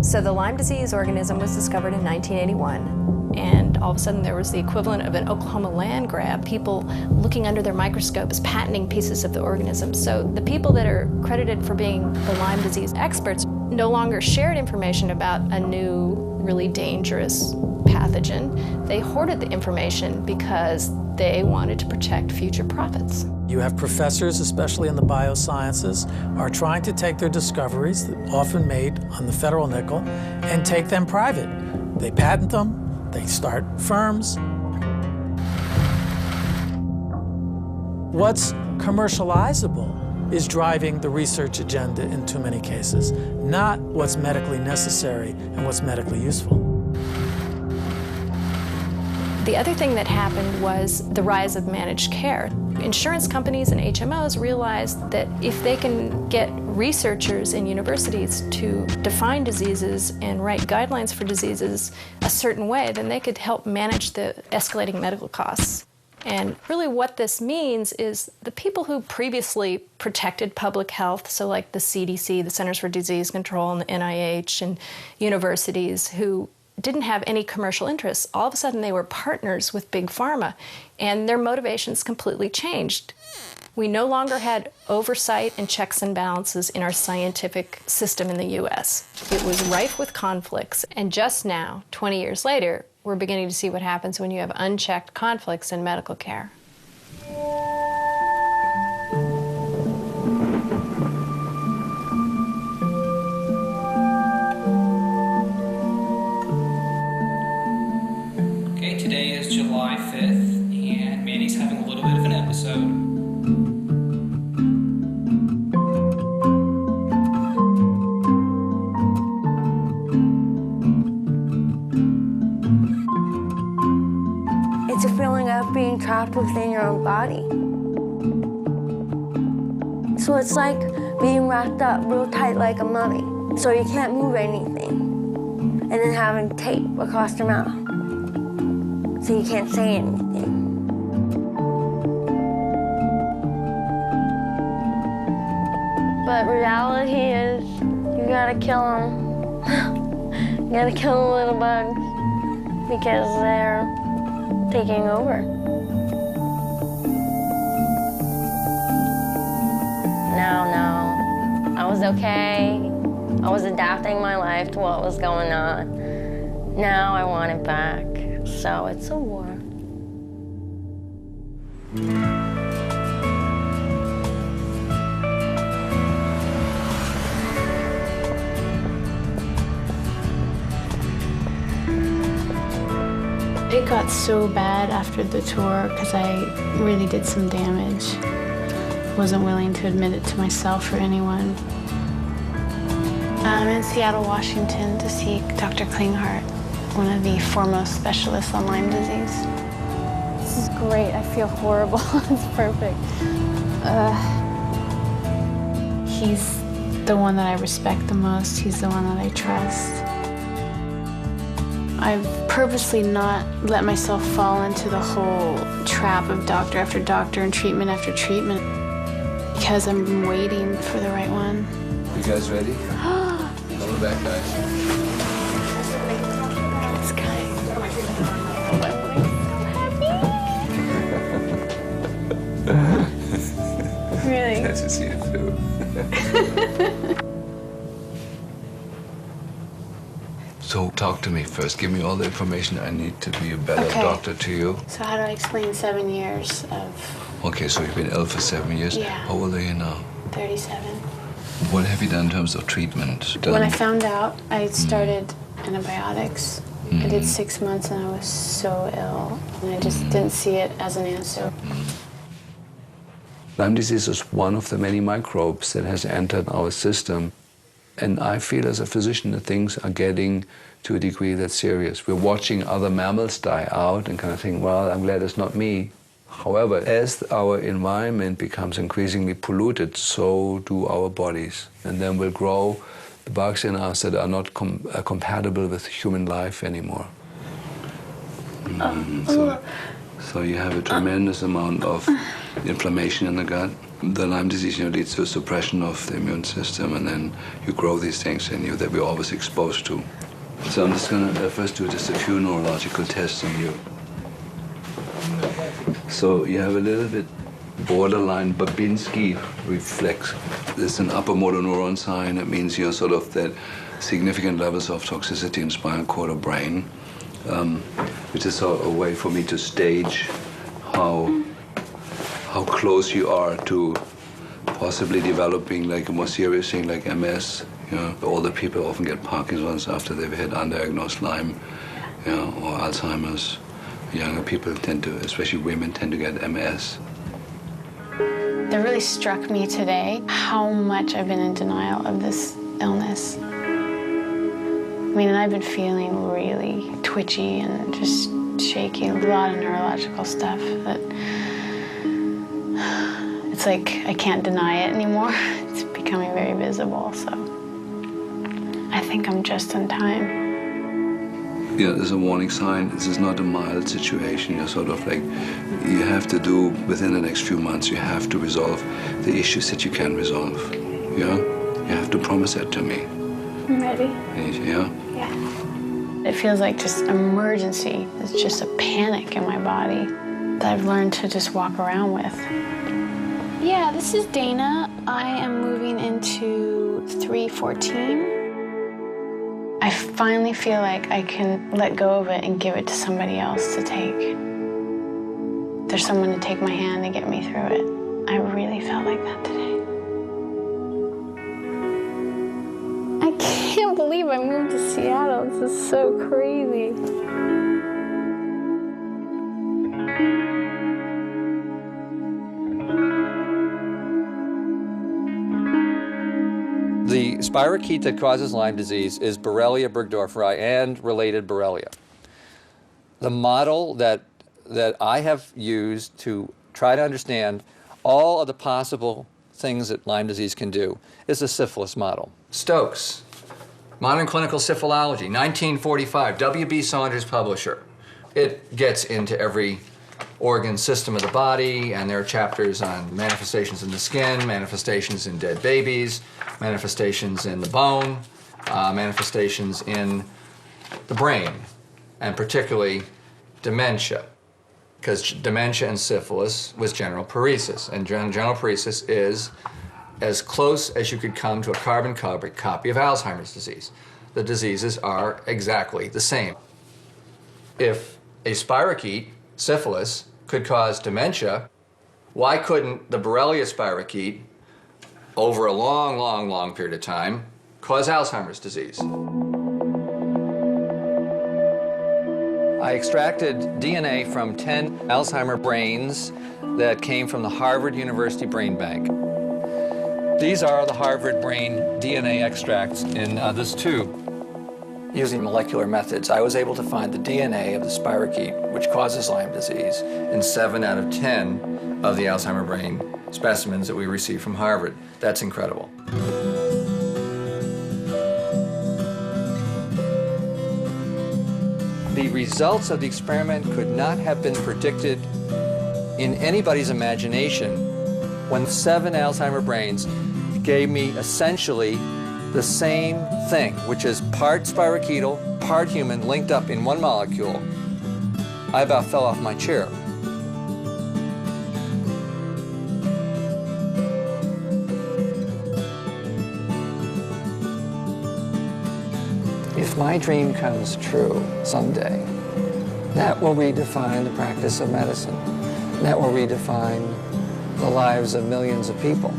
So the Lyme disease organism was discovered in 1981, and all of a sudden there was the equivalent of an Oklahoma land grab, people looking under their microscopes, patenting pieces of the organism. So the people that are credited for being the Lyme disease experts no longer shared information about a new, really dangerous pathogen. They hoarded the information because they wanted to protect future profits. You have professors, especially in the biosciences, are trying to take their discoveries, often made on the federal nickel, and take them private. They patent them, they start firms. What's commercializable is driving the research agenda in too many cases, not what's medically necessary and what's medically useful. The other thing that happened was the rise of managed care. Insurance companies and HMOs realized that if they can get researchers in universities to define diseases and write guidelines for diseases a certain way, then they could help manage the escalating medical costs. And really what this means is the people who previously protected public health, so like the CDC, the Centers for Disease Control, and the NIH, and universities who didn't have any commercial interests, all of a sudden they were partners with Big Pharma, and their motivations completely changed. We no longer had oversight and checks and balances in our scientific system in the US. It was rife with conflicts, and just now, 20 years later, we're beginning to see what happens when you have unchecked conflicts in medical care. Okay, today is July 5th, and Manny's having a little bit of an episode. It's a feeling of being trapped within your own body. So it's like being wrapped up real tight like a mummy, so you can't move anything, and then having tape across your mouth, so you can't say anything. But reality is, you gotta kill them. You gotta kill the little bugs, because they're taking over. No, I was okay. I was adapting my life to what was going on. Now I want it back. So it's a war. It got so bad after the tour because I really did some damage. Wasn't willing to admit it to myself or anyone. I'm in Seattle, Washington to see Dr. Klinghardt, one of the foremost specialists on Lyme disease. This is great. I feel horrible. It's perfect. He's the one that I respect the most. He's the one that I trust. I've purposely not let myself fall into the whole trap of doctor after doctor and treatment after treatment because I'm waiting for the right one. You guys ready? Come back, guys. This guy. Really? Nice to see you too. So talk to me first. Give me all the information I need to be a better doctor to you. So how do I explain 7 years of... Okay, so you've been ill for 7 years. Yeah. How old are you now? 37. What have you done in terms of treatment? When I found out, I started antibiotics. I did 6 months and I was so ill. And I just didn't see it as an answer. Lyme disease is one of the many microbes that has entered our system. And I feel as a physician that things are getting to a degree that's serious. We're watching other mammals die out and kind of think, well, I'm glad it's not me. However, as our environment becomes increasingly polluted, so do our bodies. And then we'll grow the bugs in us that are not compatible with human life anymore. So you have a tremendous amount of inflammation in the gut. The Lyme disease leads to a suppression of the immune system, and then you grow these things in you that we're always exposed to. So I'm just going to first do just a few neurological tests on you. So you have a little bit borderline Babinski reflex. It's an upper motor neuron sign. It means you're sort of that significant levels of toxicity in spinal cord or brain, which is a way for me to stage how close you are to possibly developing like a more serious thing like MS. You know, older people often get Parkinson's after they've had undiagnosed Lyme, or Alzheimer's. Younger people tend to, especially women, tend to get MS. It really struck me today how much I've been in denial of this illness. I mean, and I've been feeling really twitchy and just shaky, a lot of neurological stuff that it's like I can't deny it anymore. It's becoming very visible, so I think I'm just in time. Yeah, there's a warning sign. This is not a mild situation. You're sort of like, you have to do, within the next few months, you have to resolve the issues that you can resolve. Yeah? You have to promise that to me. I'm ready. Yeah? Yeah. It feels like just emergency. It's just a panic in my body that I've learned to just walk around with. Yeah, this is Dana. I am moving into 314. I finally feel like I can let go of it and give it to somebody else to take. There's someone to take my hand and get me through it. I really felt like that today. I can't believe I moved to Seattle. This is so crazy. The spirochete that causes Lyme disease is Borrelia burgdorferi and related Borrelia. The model that I have used to try to understand all of the possible things that Lyme disease can do is the syphilis model. Stokes, Modern Clinical Syphilology, 1945, W.B. Saunders publisher. It gets into every organ system of the body, and there are chapters on manifestations in the skin, manifestations in dead babies, manifestations in the bone, manifestations in the brain, and particularly dementia, because dementia and syphilis was general paresis, and general paresis is as close as you could come to a carbon copy of Alzheimer's disease. The diseases are exactly the same. If a spirochete, syphilis, could cause dementia, why couldn't the Borrelia spirochete, over a long, long, long period of time, cause Alzheimer's disease? I extracted DNA from 10 Alzheimer brains that came from the Harvard University Brain Bank. These are the Harvard brain DNA extracts in this tube. Using molecular methods, I was able to find the DNA of the spirochete, which causes Lyme disease, in 7 out of 10 of the Alzheimer brain specimens that we received from Harvard. That's incredible. The results of the experiment could not have been predicted in anybody's imagination when 7 Alzheimer brains gave me essentially the same thing, which is part spirochetal, part human, linked up in one molecule. I about fell off my chair. If my dream comes true someday, that will redefine the practice of medicine. That will redefine the lives of millions of people.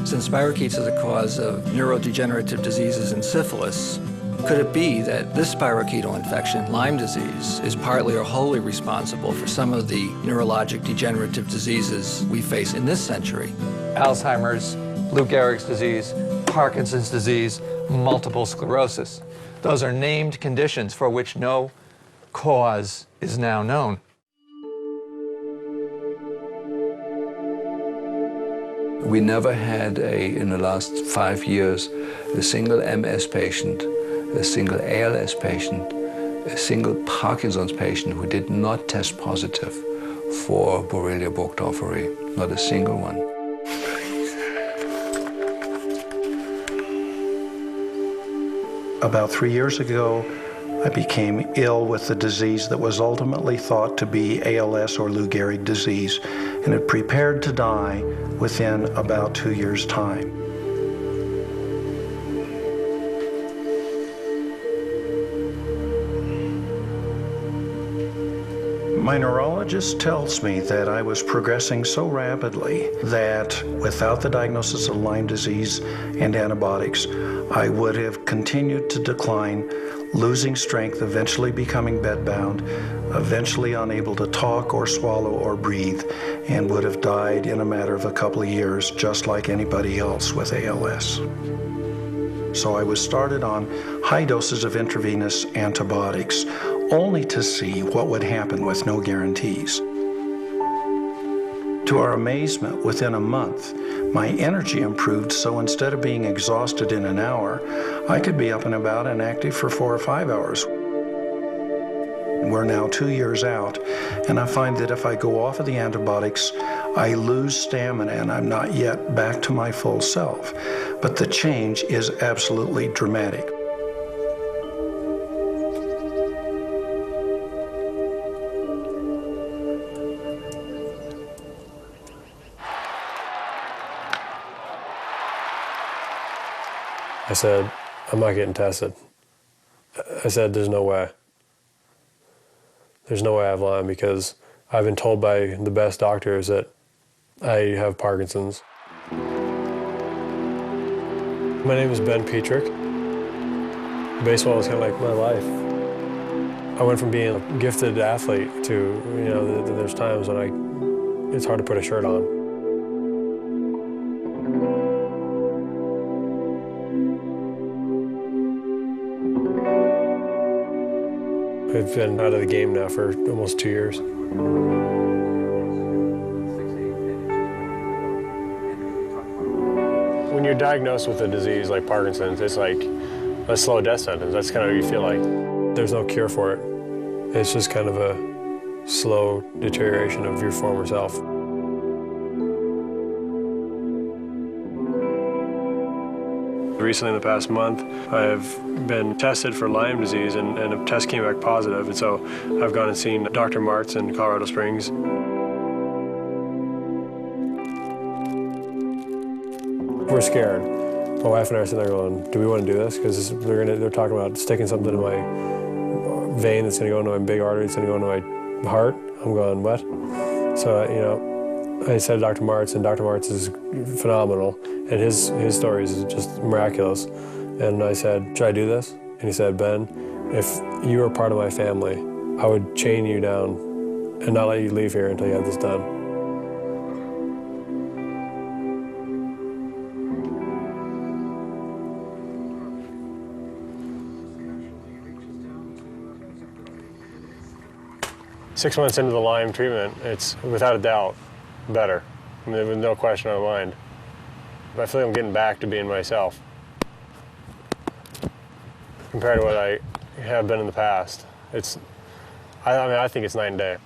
Since spirochetes are the cause of neurodegenerative diseases and syphilis, could it be that this spirochetal infection, Lyme disease, is partly or wholly responsible for some of the neurologic degenerative diseases we face in this century? Alzheimer's, Lou Gehrig's disease, Parkinson's disease, multiple sclerosis. Those are named conditions for which no cause is now known. We never had, in the last 5 years, a single MS patient, a single ALS patient, a single Parkinson's patient who did not test positive for Borrelia burgdorferi. Not a single one. About 3 years ago, I became ill with the disease that was ultimately thought to be ALS or Lou Gehrig disease, and had prepared to die within about 2 years' time. My neurologist tells me that I was progressing so rapidly that without the diagnosis of Lyme disease and antibiotics, I would have continued to decline, losing strength, eventually becoming bedbound, eventually unable to talk or swallow or breathe, and would have died in a matter of a couple of years, just like anybody else with ALS. So I was started on high doses of intravenous antibiotics, only to see what would happen with no guarantees. To our amazement, within a month, my energy improved, so instead of being exhausted in an hour, I could be up and about and active for 4 or 5 hours. We're now 2 years out, and I find that if I go off of the antibiotics, I lose stamina and I'm not yet back to my full self. But the change is absolutely dramatic. I said, I'm not getting tested. I said, there's no way. There's no way I have Lyme because I've been told by the best doctors that I have Parkinson's. My name is Ben Petrick. Baseball was kind of like my life. I went from being a gifted athlete to, there's times when it's hard to put a shirt on. I've been out of the game now for almost 2 years. When you're diagnosed with a disease like Parkinson's, it's like a slow death sentence. That's kind of what you feel like. There's no cure for it. It's just kind of a slow deterioration of your former self. Recently, in the past month, I've been tested for Lyme disease, and a test came back positive, and so I've gone and seen Dr. Martz in Colorado Springs. We're scared. My wife and I are sitting there going, do we want to do this? Because they're talking about sticking something in my vein that's going to go into my big artery, it's going to go into my heart. I'm going, what? So, I said to Dr. Martz, and Dr. Martz is phenomenal, and his story is just miraculous. And I said, should I do this? And he said, Ben, if you were part of my family, I would chain you down and not let you leave here until you had this done. Six months into the Lyme treatment, it's without a doubt better. I mean, there was no question in my mind. But I feel like I'm getting back to being myself compared to what I have been in the past. I think it's night and day.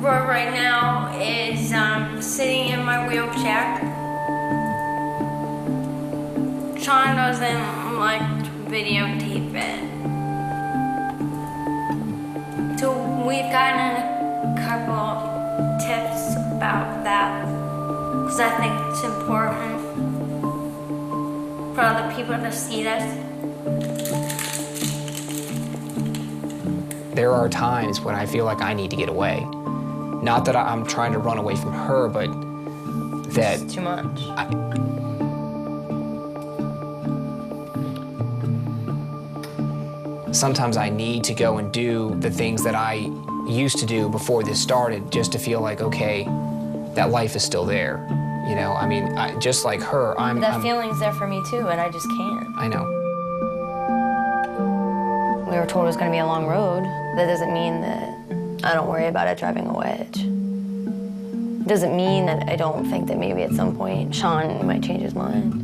Right now is sitting in my wheelchair. Sean doesn't like to videotape it. So we've gotten a couple tips about that because I think it's important for other people to see this. There are times when I feel like I need to get away. Not that I'm trying to run away from her, but that... It's too much. Sometimes I need to go and do the things that I used to do before this started just to feel like, okay, that life is still there. You know, I mean, just like her, That feeling's there for me too, and I just can't. I know. We were told it was going to be a long road. That doesn't mean that I don't worry about it driving a wedge. It doesn't mean that I don't think that maybe at some point Sean might change his mind.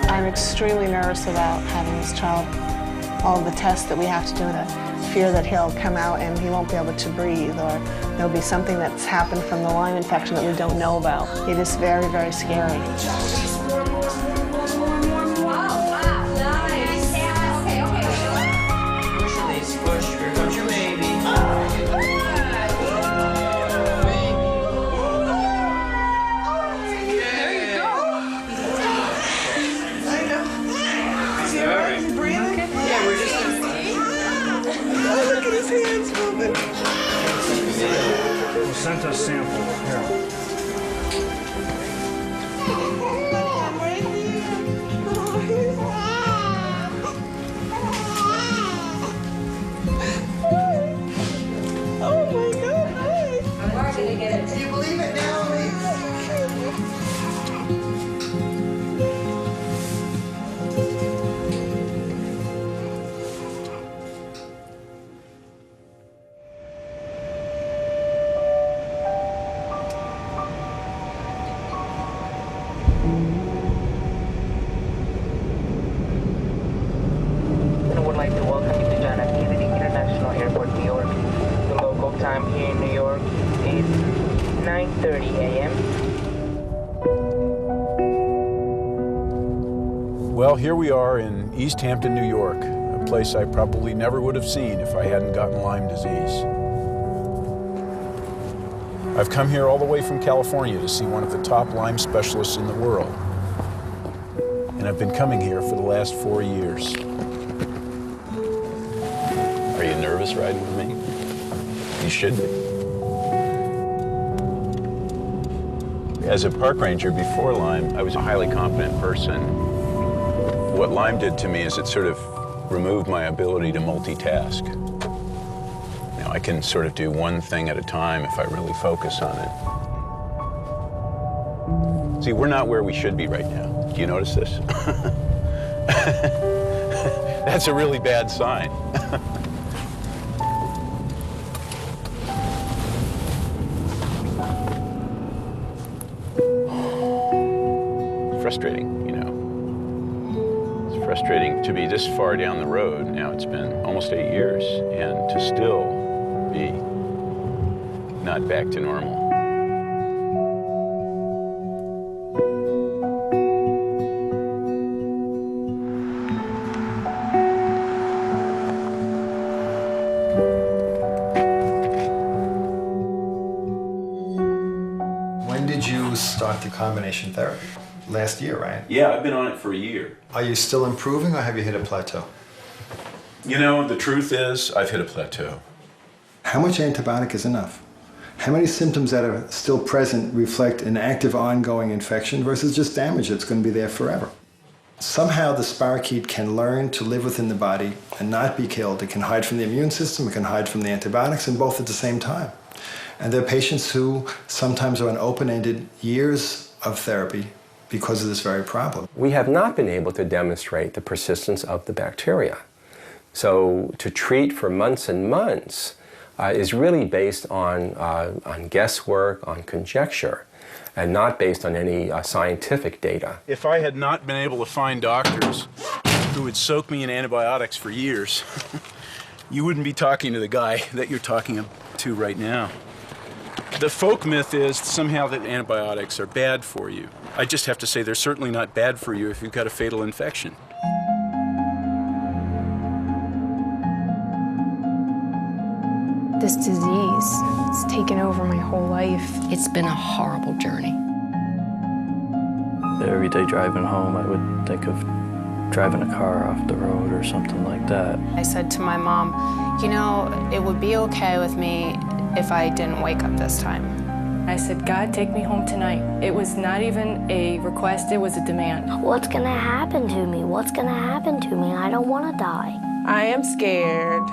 I'm extremely nervous about having this child. All of the tests that we have to do, the fear that he'll come out and he won't be able to breathe, or there'll be something that's happened from the Lyme infection that we don't know about. It is very, very scary. Sent us sample. Here. Oh my God! I'm gonna get it. Can you believe it now? I would like to welcome you to John F. Kennedy International Airport, New York. The local time here in New York is 9:30 a.m. Well, here we are in East Hampton, New York, a place I probably never would have seen if I hadn't gotten Lyme disease. I've come here all the way from California to see one of the top Lyme specialists in the world. And I've been coming here for the last 4 years. Are you nervous riding with me? You should be. As a park ranger before Lyme, I was a highly competent person. What Lyme did to me is it sort of removed my ability to multitask. You know, I can sort of do one thing at a time if I really focus on it. See, we're not where we should be right now. Do you notice this? That's a really bad sign. Frustrating, you know. It's frustrating to be this far down the road. Now it's been almost 8 years, and to still be not back to normal. When did you start the combination therapy? Last year, right? Yeah, I've been on it for a year. Are you still improving or have you hit a plateau? You know, the truth is, I've hit a plateau. How much antibiotic is enough? How many symptoms that are still present reflect an active ongoing infection versus just damage that's going to be there forever? Somehow the spirochete can learn to live within the body and not be killed. It can hide from the immune system, it can hide from the antibiotics, and both at the same time. And there are patients who sometimes are on open-ended years of therapy because of this very problem. We have not been able to demonstrate the persistence of the bacteria. So to treat for months and months is really based on guesswork, on conjecture, and not based on any scientific data. If I had not been able to find doctors who would soak me in antibiotics for years, you wouldn't be talking to the guy that you're talking to right now. The folk myth is somehow that antibiotics are bad for you. I just have to say they're certainly not bad for you if you've got a fatal infection. This disease, it's taken over my whole life. It's been a horrible journey. Every day driving home, I would think of driving a car off the road or something like that. I said to my mom, you know, it would be okay with me if I didn't wake up this time. I said, God, take me home tonight. It was not even a request, it was a demand. What's gonna happen to me? What's gonna happen to me? I don't wanna die. I am scared.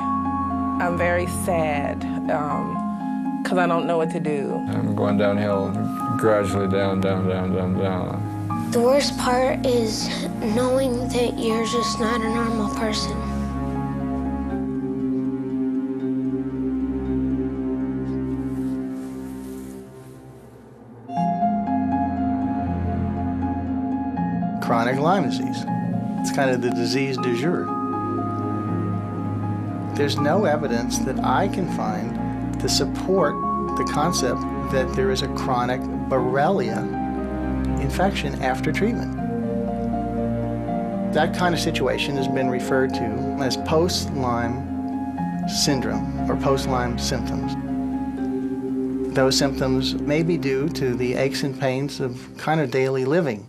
I'm very sad because I don't know what to do. I'm going downhill, gradually down, down, down, down, down. The worst part is knowing that you're just not a normal person. Chronic Lyme disease. It's kind of the disease du jour. There's no evidence that I can find to support the concept that there is a chronic Borrelia infection after treatment. That kind of situation has been referred to as post-Lyme syndrome or post-Lyme symptoms. Those symptoms may be due to the aches and pains of kind of daily living.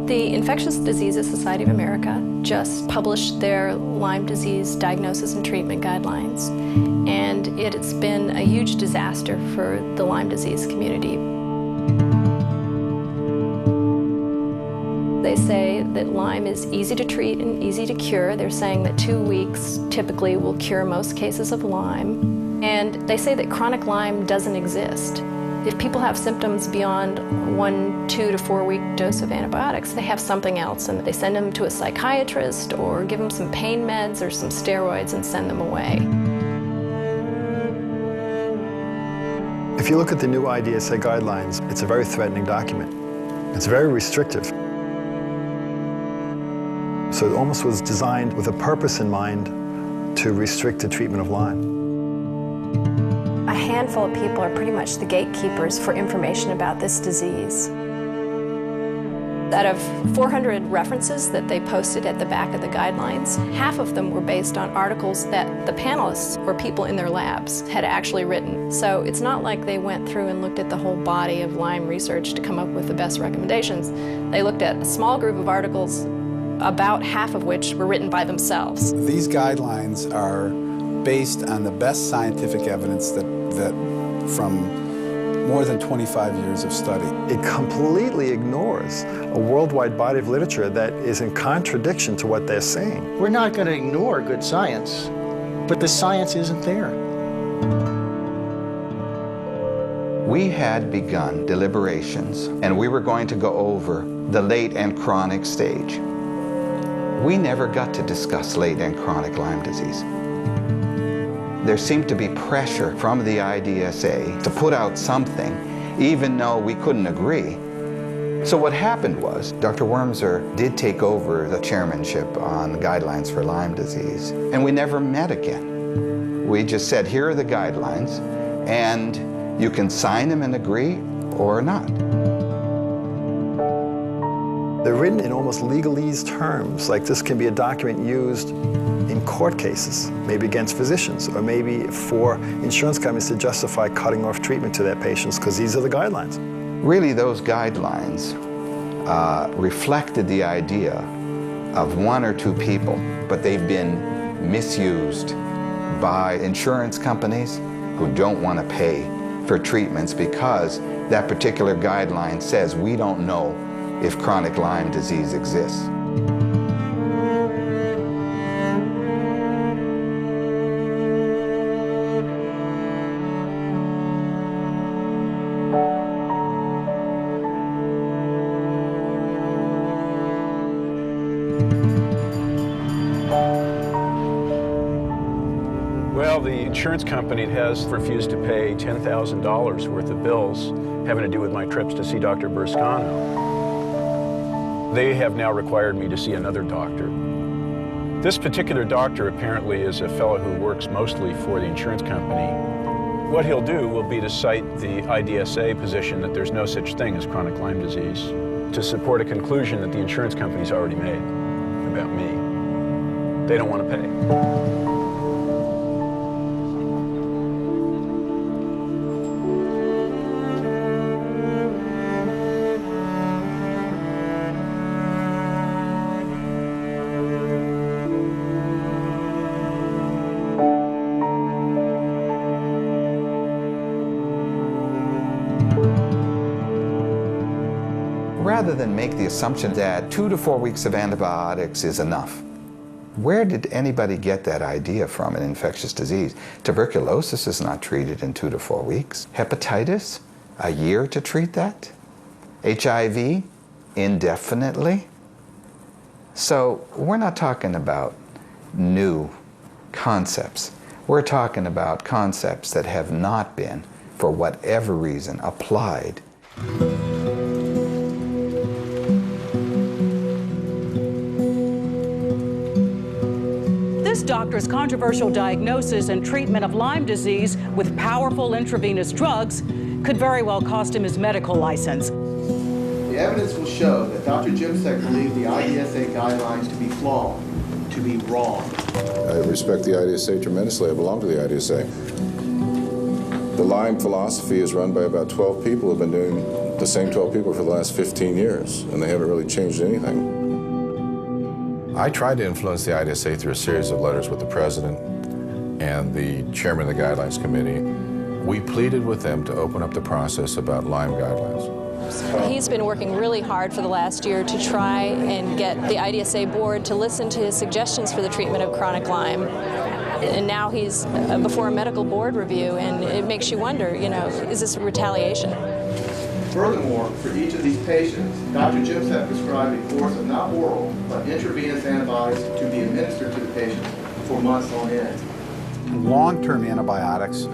The Infectious Diseases Society of America just published their Lyme disease diagnosis and treatment guidelines, and it's been a huge disaster for the Lyme disease community. They say that Lyme is easy to treat and easy to cure. They're saying that 2 weeks typically will cure most cases of Lyme, and they say that chronic Lyme doesn't exist. If people have symptoms beyond 1 2 to 4 week dose of antibiotics, they have something else, and they send them to a psychiatrist or give them some pain meds or some steroids and send them away. If you look at the new IDSA guidelines, it's a very threatening document. It's very restrictive. So it almost was designed with a purpose in mind to restrict the treatment of Lyme. A handful of people are pretty much the gatekeepers for information about this disease. Out of 400 references that they posted at the back of the guidelines, half of them were based on articles that the panelists or people in their labs had actually written. So it's not like they went through and looked at the whole body of Lyme research to come up with the best recommendations. They looked at a small group of articles, about half of which were written by themselves. These guidelines are based on the best scientific evidence that from more than 25 years of study. It completely ignores a worldwide body of literature that is in contradiction to what they're saying. We're not going to ignore good science, but the science isn't there. We had begun deliberations, and we were going to go over the late and chronic stage. We never got to discuss late and chronic Lyme disease. There seemed to be pressure from the IDSA to put out something, even though we couldn't agree. So what happened was, Dr. Wormser did take over the chairmanship on the guidelines for Lyme disease, and we never met again. We just said, here are the guidelines, and you can sign them and agree or not. They're written in almost legalese terms, like this can be a document used in court cases, maybe against physicians, or maybe for insurance companies to justify cutting off treatment to their patients because these are the guidelines. Really, those guidelines reflected the idea of one or two people, but they've been misused by insurance companies who don't want to pay for treatments because that particular guideline says we don't know if chronic Lyme disease exists. Well, the insurance company has refused to pay $10,000 worth of bills having to do with my trips to see Dr. Burscano. They have now required me to see another doctor. This particular doctor apparently is a fellow who works mostly for the insurance company. What he'll do will be to cite the IDSA position that there's no such thing as chronic Lyme disease to support a conclusion that the insurance company's already made about me. They don't want to pay. Rather than make the assumption that 2 to 4 weeks of antibiotics is enough, where did anybody get that idea from in infectious disease? Tuberculosis is not treated in 2 to 4 weeks. Hepatitis, a year to treat that. HIV, indefinitely. So we're not talking about new concepts. We're talking about concepts that have not been, for whatever reason, applied. This doctor's controversial diagnosis and treatment of Lyme disease with powerful intravenous drugs could very well cost him his medical license. The evidence will show that Dr. Jimsek believed the IDSA guidelines to be flawed, to be wrong. I respect the IDSA tremendously. I belong to the IDSA. The Lyme philosophy is run by about 12 people who have been doing the same 12 people for the last 15 years, and they haven't really changed anything. I tried to influence the IDSA through a series of letters with the president and the chairman of the Guidelines Committee. We pleaded with them to open up the process about Lyme guidelines. He's been working really hard for the last year to try and get the IDSA board to listen to his suggestions for the treatment of chronic Lyme. And now he's before a medical board review, and it makes you wonder, you know, is this retaliation? Furthermore, for each of these patients, Dr. Jimsek prescribed a course of not oral, but intravenous antibiotics to be administered to the patients for months on end. Long-term antibiotics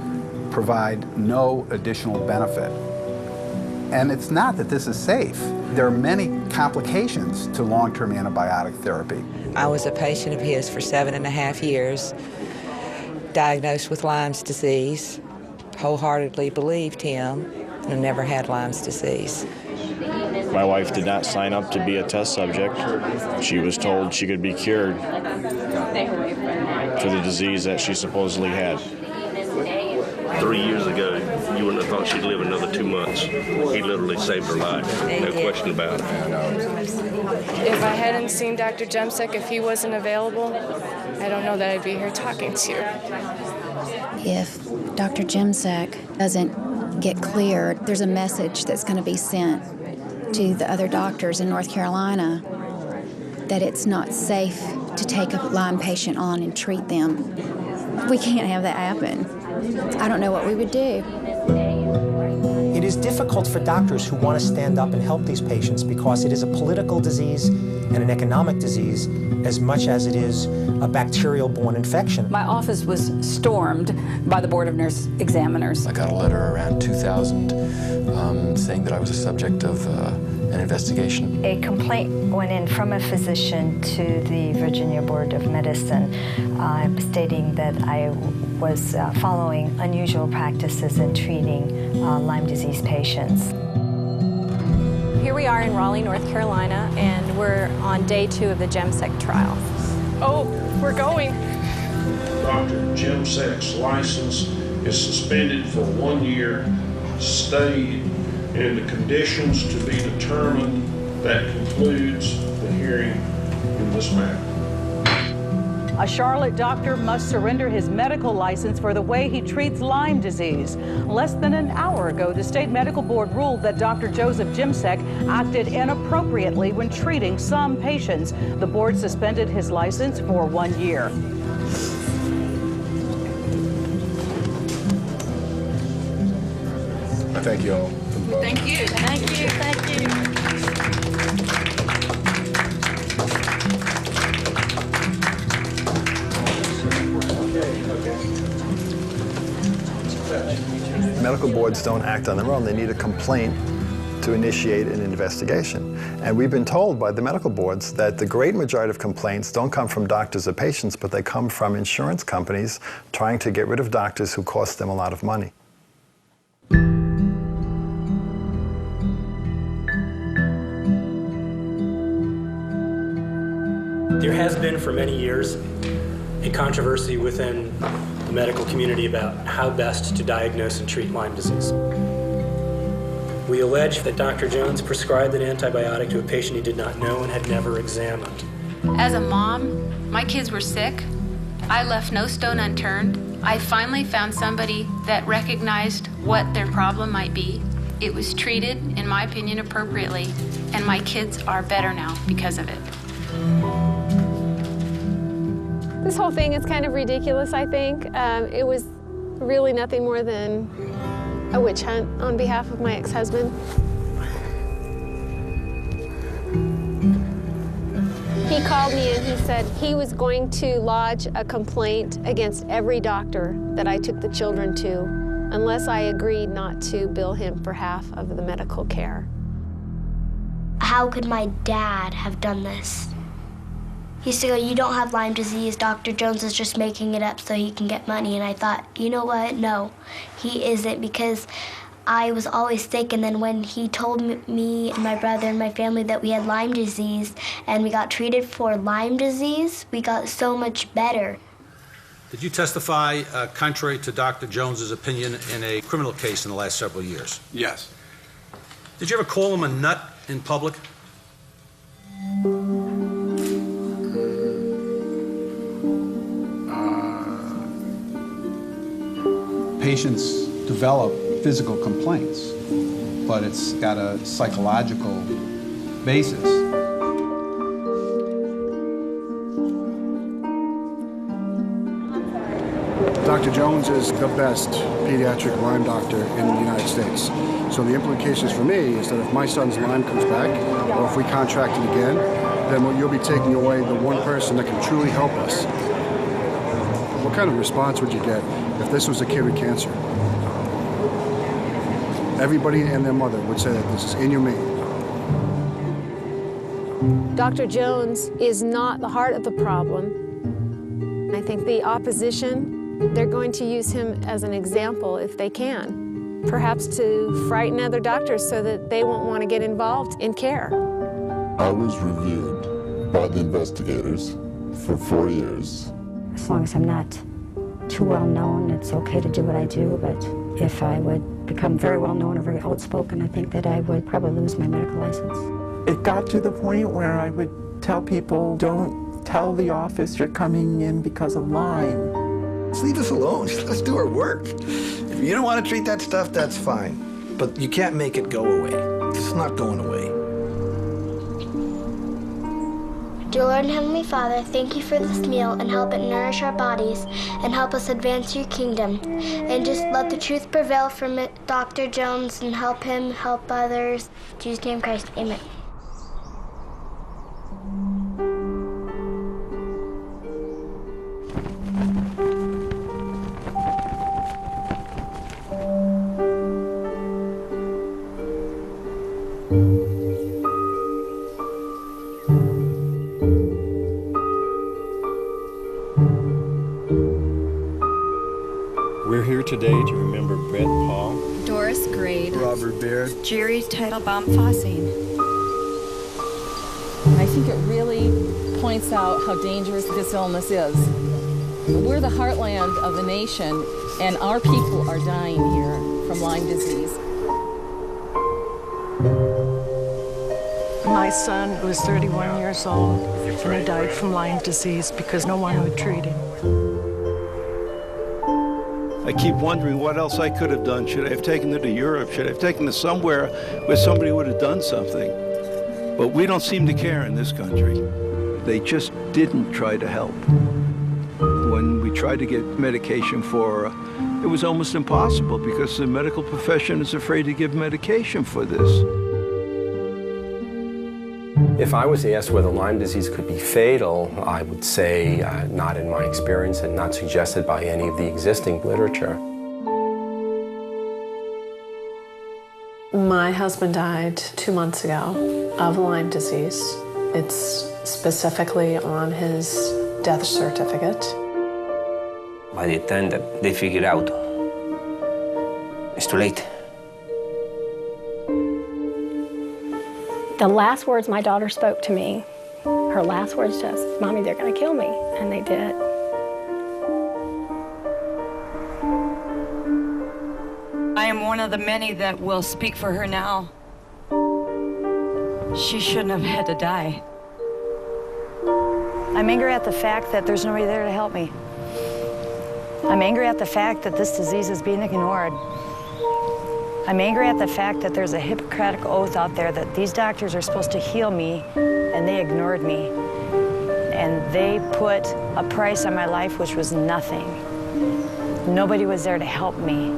provide no additional benefit. And it's not that this is safe. There are many complications to long-term antibiotic therapy. I was a patient of his for 7.5 years, diagnosed with Lyme's disease, wholeheartedly believed him, and never had Lyme's disease. My wife did not sign up to be a test subject. She was told she could be cured for the disease that she supposedly had. 3 years ago, you wouldn't have thought she'd live another 2 months. He literally saved her life, no question about it. If I hadn't seen Dr. Jemsek, if he wasn't available, I don't know that I'd be here talking to you. If Dr. Jemsek doesn't get cleared, there's a message that's going to be sent to the other doctors in North Carolina that it's not safe to take a Lyme patient on and treat them. We can't have that happen. I don't know what we would do. It is difficult for doctors who want to stand up and help these patients because it is a political disease and an economic disease as much as it is a bacterial-borne infection. My office was stormed by the Board of Nurse Examiners. I got a letter around 2000 saying that I was a subject of an investigation. A complaint went in from a physician to the Virginia Board of Medicine stating that I was following unusual practices in treating Lyme disease patients. Here we are in Raleigh, North Carolina, and we're on day 2 of the Jemsek trial. Oh, we're going. Dr. Jemsek's license is suspended for 1 year, stayed, and the conditions to be determined. That concludes the hearing in this matter. A Charlotte doctor must surrender his medical license for the way he treats Lyme disease. Less than an hour ago, the state medical board ruled that Dr. Joseph Jemsek acted inappropriately when treating some patients. The board suspended his license for 1 year. I thank you all. Thank you. Thank you. Thank you. Medical boards don't act on their own. They need a complaint to initiate an investigation. And we've been told by the medical boards that the great majority of complaints don't come from doctors or patients, but they come from insurance companies trying to get rid of doctors who cost them a lot of money. There has been for many years a controversy within the medical community about how best to diagnose and treat Lyme disease. We allege that Dr. Jones prescribed an antibiotic to a patient he did not know and had never examined. As a mom, my kids were sick. I left no stone unturned. I finally found somebody that recognized what their problem might be. It was treated, in my opinion, appropriately, and my kids are better now because of it. This whole thing is kind of ridiculous, I think. It was really nothing more than a witch hunt on behalf of my ex-husband. He called me and he said he was going to lodge a complaint against every doctor that I took the children to unless I agreed not to bill him for half of the medical care. How could my dad have done this? He used to go, "You don't have Lyme disease. Dr. Jones is just making it up so he can get money." And I thought, you know what? No, he isn't, because I was always sick. And then when he told me and my brother and my family that we had Lyme disease and we got treated for Lyme disease, we got so much better. Did you testify contrary to Dr. Jones's opinion in a criminal case in the last several years? Yes. Did you ever call him a nut in public? Patients develop physical complaints, but it's got a psychological basis. Dr. Jones is the best pediatric Lyme doctor in the United States. So the implications for me is that if my son's Lyme comes back, or if we contract it again, then you'll be taking away the one person that can truly help us. What kind of response would you get if this was a kid with cancer? Everybody and their mother would say that this is inhumane. Dr. Jones is not the heart of the problem. I think the opposition, they're going to use him as an example if they can. perhaps to frighten other doctors so that they won't want to get involved in care. I was reviewed by the investigators for 4 years. As long as I'm not too well known, it's okay to do what I do, but if I would become very well known or very outspoken, I think that I would probably lose my medical license. It got to the point where I would tell people, don't tell the office you're coming in because of Lyme. Just leave us alone. Just let's do our work. If you don't want to treat that stuff, that's fine. But you can't make it go away. It's not going away. Dear Lord and Heavenly Father, thank you for this meal and help it nourish our bodies and help us advance your kingdom. And just let the truth prevail from it, Dr. Jones, and help him help others. In Jesus' name, Christ, amen. We're here today to remember Brett Paul, Doris Grade, Robert Baird, Jerry Teitelbaum Fossing. I think it really points out how dangerous this illness is. We're the heartland of the nation, and our people are dying here from Lyme disease. My son was 31 years old, and he died from Lyme disease because no one would treat him. I keep wondering what else I could have done. Should I have taken it to Europe? Should I have taken it somewhere where somebody would have done something? But we don't seem to care in this country. They just didn't try to help. When we tried to get medication for her, it was almost impossible because the medical profession is afraid to give medication for this. If I was asked whether Lyme disease could be fatal, I would say not in my experience and not suggested by any of the existing literature. My husband died 2 months ago of Lyme disease. It's specifically on his death certificate. By the time that they figure out, it's too late. The last words my daughter spoke to me, her last words to us, Mommy, they're going to kill me. And they did. I am one of the many that will speak for her now. She shouldn't have had to die. I'm angry at the fact that there's nobody there to help me. I'm angry at the fact that this disease is being ignored. I'm angry at the fact that there's a Hippocratic oath out there that these doctors are supposed to heal me, and they ignored me. And they put a price on my life which was nothing. Nobody was there to help me.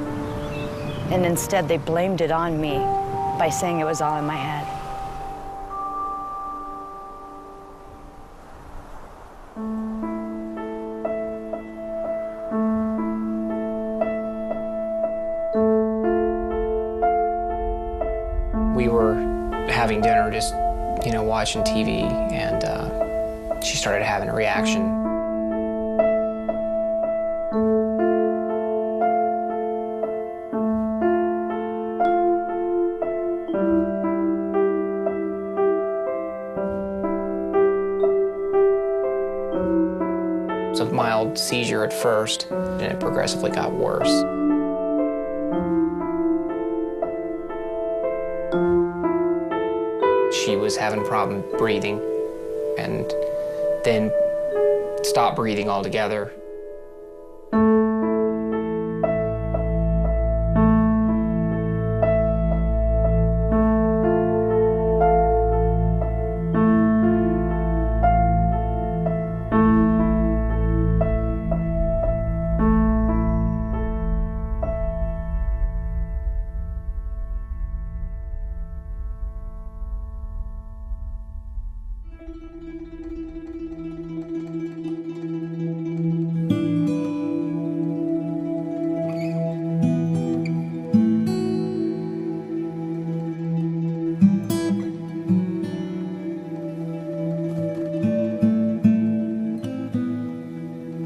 And instead, they blamed it on me by saying it was all in my head. We were having dinner, just, watching TV, and she started having a reaction. It's a mild seizure at first, and it progressively got worse. She was having a problem breathing, and then stopped breathing altogether.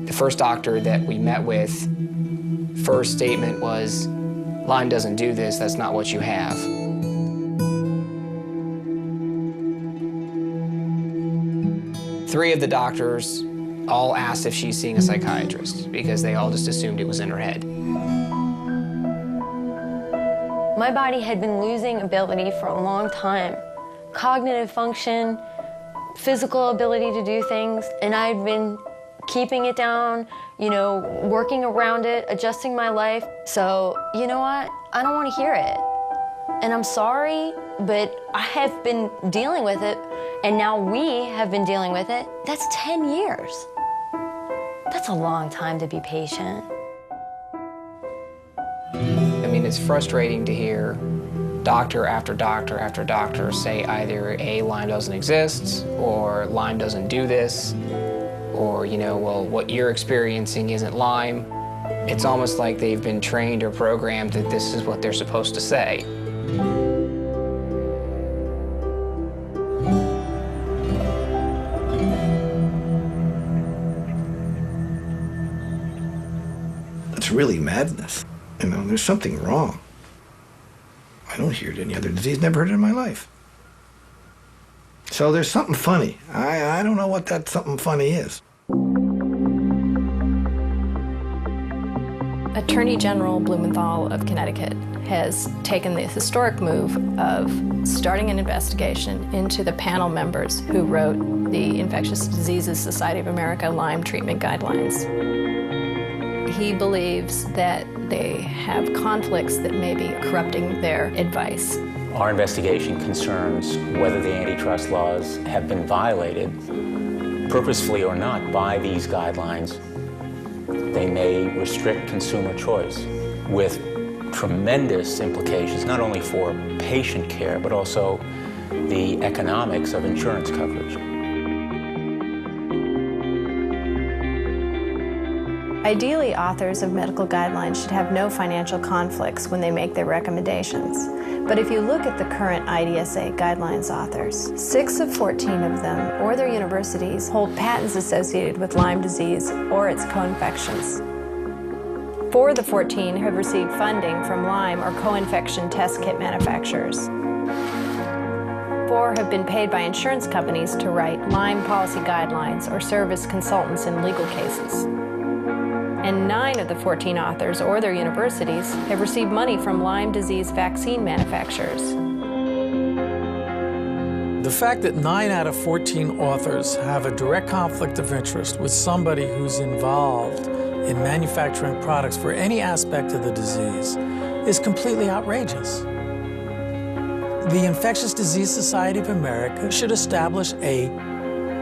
The first doctor that we met with, first statement was, Lyme doesn't do this, that's not what you have. Three of the doctors all asked if she's seeing a psychiatrist because they all just assumed it was in her head. My body had been losing ability for a long time. Cognitive function, physical ability to do things, and I'd been keeping it down, you know, working around it, adjusting my life. So, you know what? I don't want to hear it. And I'm sorry, but I have been dealing with it, and now we have been dealing with it. That's 10 years. That's a long time to be patient. I mean, it's frustrating to hear doctor after doctor after doctor say either A, Lyme doesn't exist, or Lyme doesn't do this, or, you know, well, what you're experiencing isn't Lyme. It's almost like they've been trained or programmed that this is what they're supposed to say. It's really madness. You know, there's something wrong. I don't hear it any other disease, never heard it in my life. So there's something funny. I don't know what that something funny is. Attorney General Blumenthal of Connecticut has taken the historic move of starting an investigation into the panel members who wrote the Infectious Diseases Society of America Lyme treatment guidelines. He believes that they have conflicts that may be corrupting their advice. Our investigation concerns whether the antitrust laws have been violated, purposefully or not, by these guidelines. They may restrict consumer choice with tremendous implications, not only for patient care, but also the economics of insurance coverage. Ideally, authors of medical guidelines should have no financial conflicts when they make their recommendations. But if you look at the current IDSA guidelines authors, 6 of 14 of them or their universities hold patents associated with Lyme disease or its co-infections. 4 of the 14 have received funding from Lyme or co-infection test kit manufacturers. 4 have been paid by insurance companies to write Lyme policy guidelines or serve as consultants in legal cases. And 9 of the 14 authors or their universities have received money from Lyme disease vaccine manufacturers. The fact that 9 out of 14 authors have a direct conflict of interest with somebody who's involved in manufacturing products for any aspect of the disease is completely outrageous. The Infectious Disease Society of America should establish a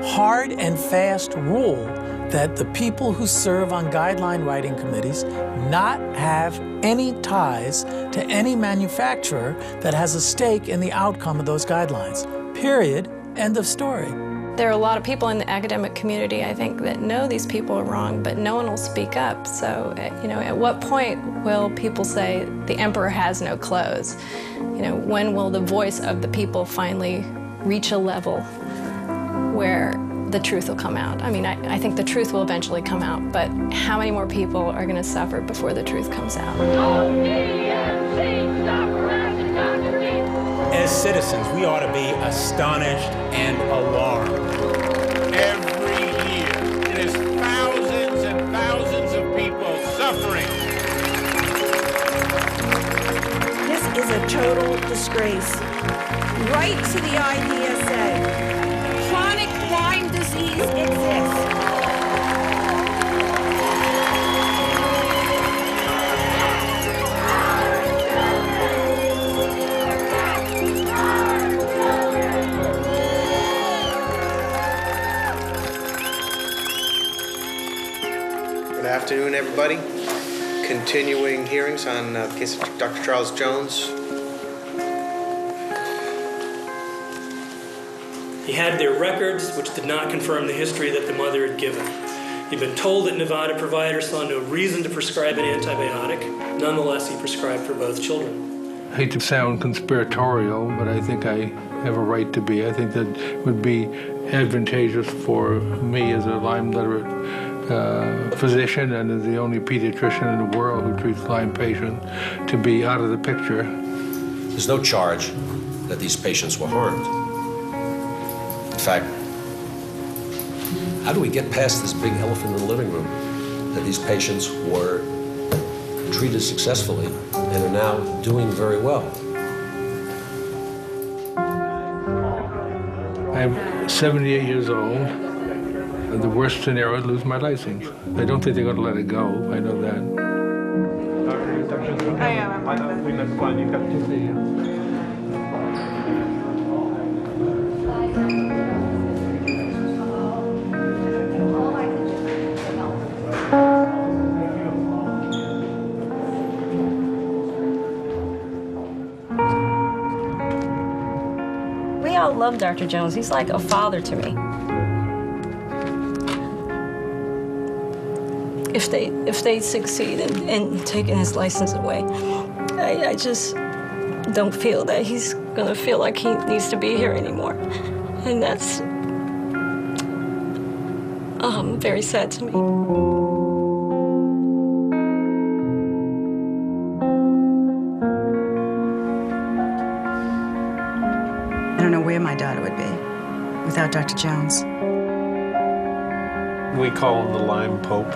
hard and fast rule that the people who serve on guideline writing committees not have any ties to any manufacturer that has a stake in the outcome of those guidelines. Period. End of story. There are a lot of people in the academic community, I think, that know these people are wrong, but no one will speak up. So, you know, at what point will people say the emperor has no clothes? You know, when will the voice of the people finally reach a level where the truth will come out? I mean, I think the truth will eventually come out, but how many more people are going to suffer before the truth comes out? As citizens, we ought to be astonished and alarmed. Every year, it is thousands and thousands of people suffering. This is a total disgrace. Right to the IDSA. Chronic Lyme disease exists. Good afternoon, everybody. Continuing hearings on the case of Dr. Charles Jones. He had their records, which did not confirm the history that the mother had given. He'd been told that Nevada providers saw no reason to prescribe an antibiotic. Nonetheless, he prescribed for both children. I hate to sound conspiratorial, but I think I have a right to be. I think that would be advantageous for me as a Lyme literate physician and the only pediatrician in the world who treats Lyme patients to be out of the picture. There's no charge that these patients were harmed. In fact, how do we get past this big elephant in the living room that these patients were treated successfully and are now doing very well? I'm 78 years old. And the worst scenario is lose my license. I don't think they're going to let it go. I know that. We all love Dr. Jones. He's like a father to me. If they succeed in taking his license away, I just don't feel that he's gonna feel like he needs to be here anymore. And that's very sad to me. I don't know where my daughter would be without Dr. Jones. We call him the Lyme Pope.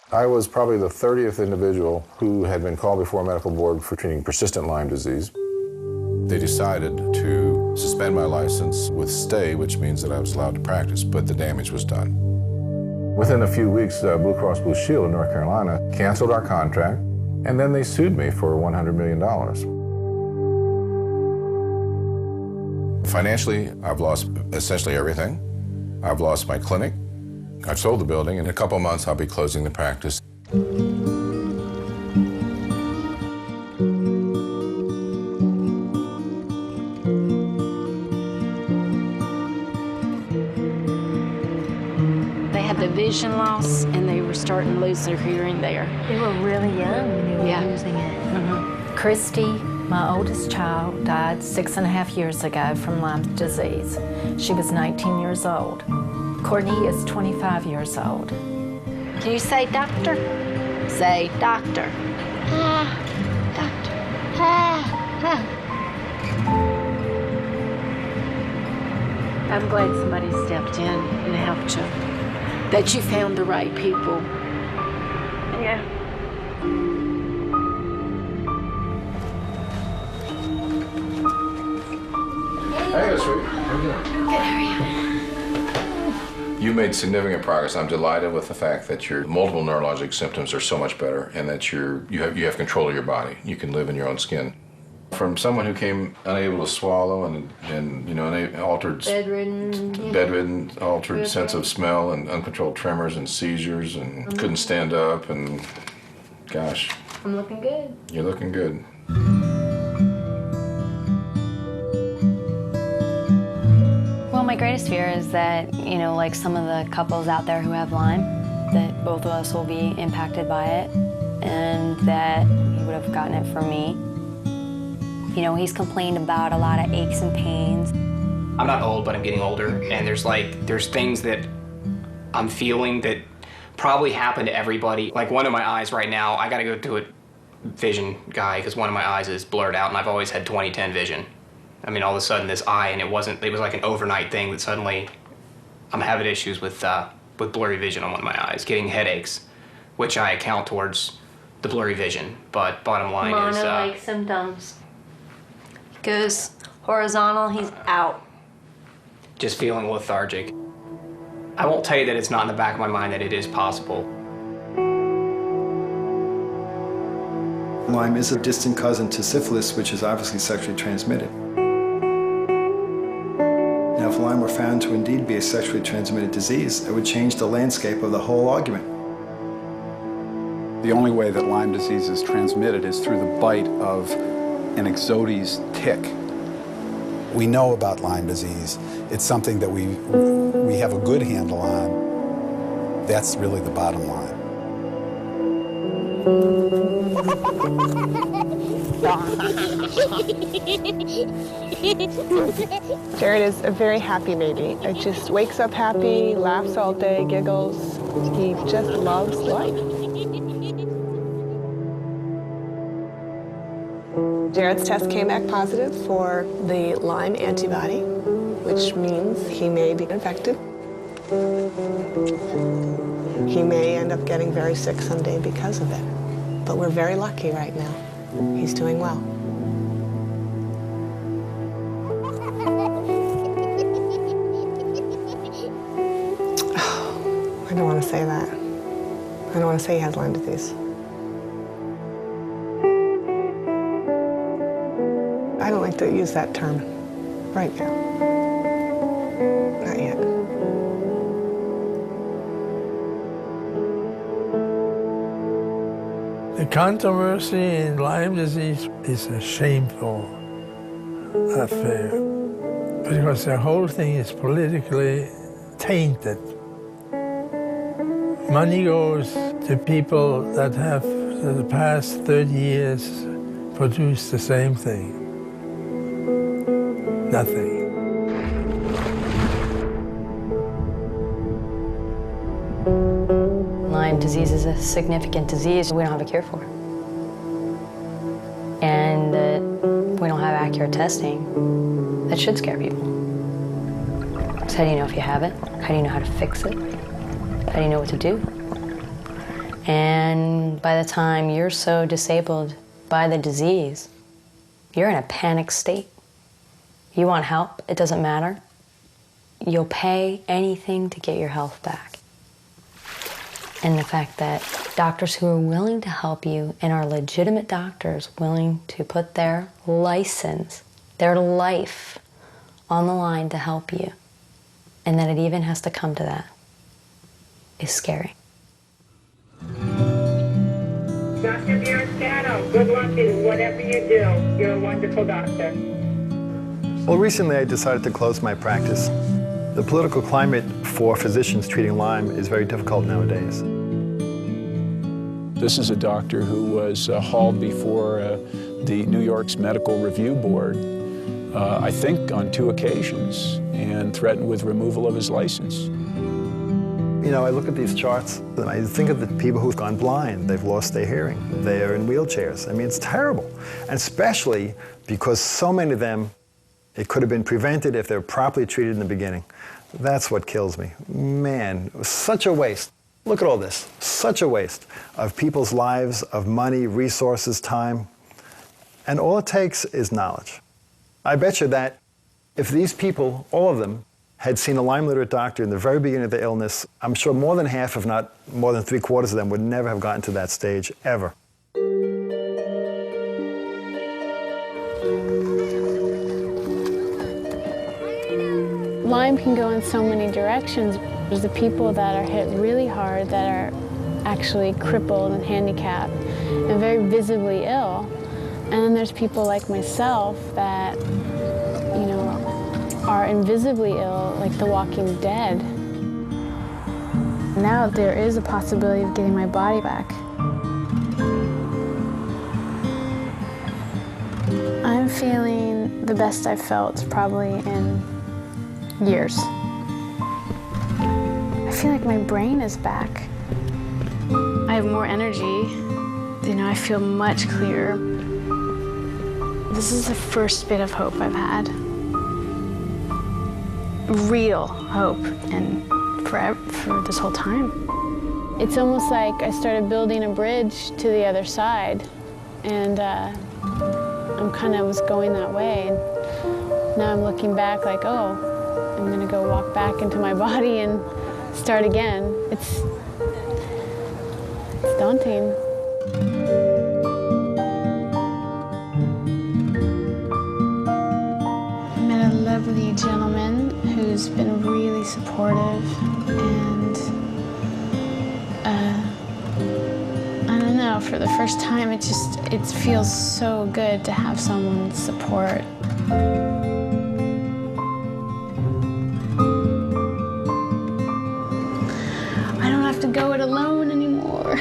I was probably the 30th individual who had been called before a medical board for treating persistent Lyme disease. They decided to suspend my license with stay, which means that I was allowed to practice, but the damage was done. Within a few weeks, Blue Cross Blue Shield in North Carolina canceled our contract, and then they sued me for $100 million. Financially, I've lost essentially everything. I've lost my clinic. I've sold the building. In a couple months, I'll be closing the practice. They had the vision loss, and they were starting to lose their hearing there. They were really young when they were losing it. Christy, my oldest child, died 6.5 years ago from Lyme disease. She was 19 years old. Courtney is 25 years old. Can you say doctor? Say doctor. Doctor. I'm glad somebody stepped in and helped you. That you found the right people. Yeah. Hey, sweet. Good, how are you? You made significant progress. I'm delighted with the fact that your multiple neurologic symptoms are so much better and that you have control of your body. You can live in your own skin. From someone who came unable to swallow and you know, altered bedridden, altered sense of smell and uncontrolled tremors and seizures and couldn't stand up and gosh. I'm looking good. You're looking good. Well, my greatest fear is that, you know, like some of the couples out there who have Lyme, that both of us will be impacted by it and that he would have gotten it from me. You know, he's complained about a lot of aches and pains. I'm not old, but I'm getting older, and there's things that I'm feeling that probably happen to everybody. Like one of my eyes right now, I gotta go to a vision guy because one of my eyes is blurred out, and I've always had 20/10 vision. I mean, all of a sudden this eye, and it was like an overnight thing that suddenly I'm having issues with blurry vision on one of my eyes, getting headaches, which I account towards the blurry vision, but bottom line is... Mono-like symptoms. Goes horizontal, he's out. Just feeling lethargic. I won't tell you that it's not in the back of my mind that it is possible. Lyme is a distant cousin to syphilis, which is obviously sexually transmitted. Now, if Lyme were found to indeed be a sexually transmitted disease, it would change the landscape of the whole argument. The only way that Lyme disease is transmitted is through the bite of an Ixodes tick. We know about Lyme disease. It's something that we have a good handle on. That's really the bottom line. Jared is a very happy baby. It just wakes up happy, laughs all day, giggles. He just loves life. Jared's test came back positive for the Lyme antibody, which means he may be infected. He may end up getting very sick someday because of it. But we're very lucky right now. He's doing well. I don't want to say that. I don't want to say he has Lyme disease. I don't like to use that term right now. Not yet. The controversy in Lyme disease is a shameful affair because the whole thing is politically tainted. Money goes to people that have, for the past 30 years, produced the same thing. Nothing. Lyme disease is a significant disease we don't have a cure for. And we don't have accurate testing. That should scare people. So how do you know if you have it? How do you know how to fix it? How do you know what to do? And by the time you're so disabled by the disease, you're in a panic state. You want help, it doesn't matter. You'll pay anything to get your health back. And the fact that doctors who are willing to help you and are legitimate doctors willing to put their license, their life on the line to help you, and that it even has to come to that, is scary. Dr. Biascato, good luck in whatever you do. You're a wonderful doctor. Well, recently I decided to close my practice. The political climate for physicians treating Lyme is very difficult nowadays. This is a doctor who was hauled before the New York's Medical Review Board, I think on 2 occasions, and threatened with removal of his license. You know, I look at these charts and I think of the people who've gone blind. They've lost their hearing. They're in wheelchairs. I mean, it's terrible. And especially because so many of them, it could have been prevented if they were properly treated in the beginning. That's what kills me. Man, it was such a waste. Look at all this. Such a waste of people's lives, of money, resources, time. And all it takes is knowledge. I bet you that if these people, all of them, had seen a Lyme literate doctor in the very beginning of their illness, I'm sure more than half, if not more than 3/4 of them would never have gotten to that stage, ever. Lyme can go in so many directions. There's the people that are hit really hard, that are actually crippled and handicapped and very visibly ill. And then there's people like myself that, you know, are invisibly ill, like the Walking Dead. Now there is a possibility of getting my body back. I'm feeling the best I've felt probably in years. I feel like my brain is back. I have more energy. You know, I feel much clearer. This is the first bit of hope I've had. Real hope, and for this whole time. It's almost like I started building a bridge to the other side, and I'm kind of was going that way. And now I'm looking back like, oh, I'm gonna go walk back into my body and start again. It's daunting. I met a lovely gentleman who's been really supportive, and I don't know, for the first time it feels so good to have someone's support. I don't have to go it alone anymore.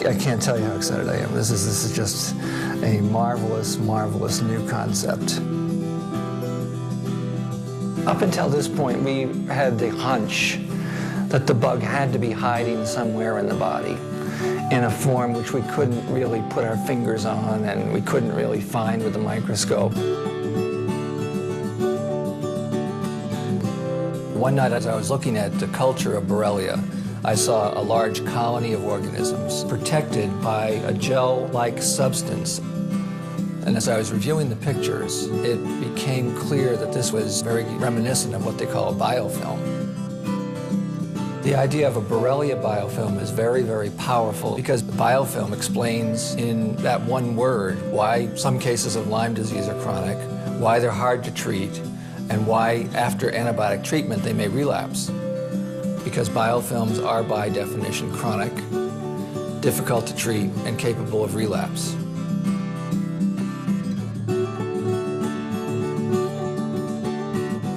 I can't tell you how excited I am. This is just a marvelous, marvelous new concept. Up until this point, we had the hunch that the bug had to be hiding somewhere in the body in a form which we couldn't really put our fingers on and we couldn't really find with the microscope. One night as I was looking at the culture of Borrelia, I saw a large colony of organisms protected by a gel-like substance. And as I was reviewing the pictures, it became clear that this was very reminiscent of what they call a biofilm. The idea of a Borrelia biofilm is very, very powerful because biofilm explains in that one word why some cases of Lyme disease are chronic, why they're hard to treat, and why after antibiotic treatment they may relapse. Because biofilms are by definition chronic, difficult to treat, and capable of relapse.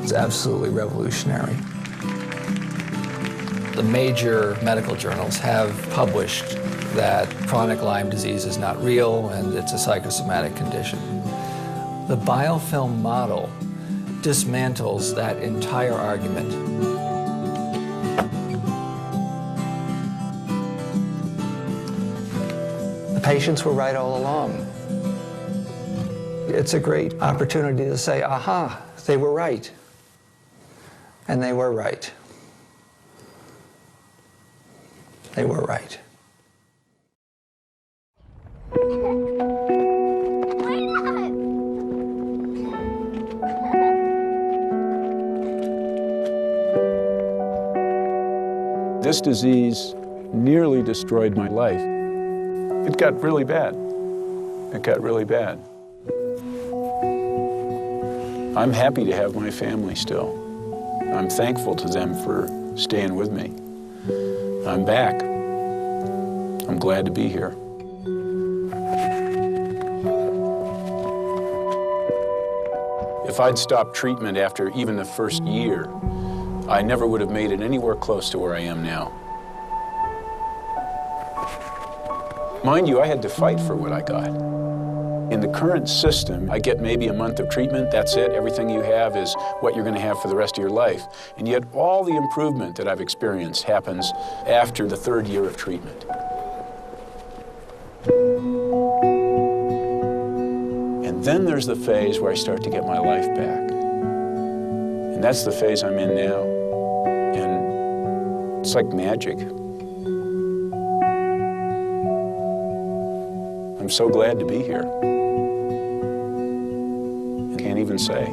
It's absolutely revolutionary. The major medical journals have published that chronic Lyme disease is not real and it's a psychosomatic condition. The biofilm model dismantles that entire argument. The patients were right all along. It's a great opportunity to say, aha, they were right. And they were right. They were right. This disease nearly destroyed my life. It got really bad. It got really bad. I'm happy to have my family still. I'm thankful to them for staying with me. I'm back. I'm glad to be here. If I'd stopped treatment after even the first year, I never would have made it anywhere close to where I am now. Mind you, I had to fight for what I got. In the current system, I get maybe a month of treatment, that's it. Everything you have is what you're going to have for the rest of your life. And yet all the improvement that I've experienced happens after the third year of treatment. And then there's the phase where I start to get my life back. And that's the phase I'm in now. And it's like magic. I'm so glad to be here. I can't even say.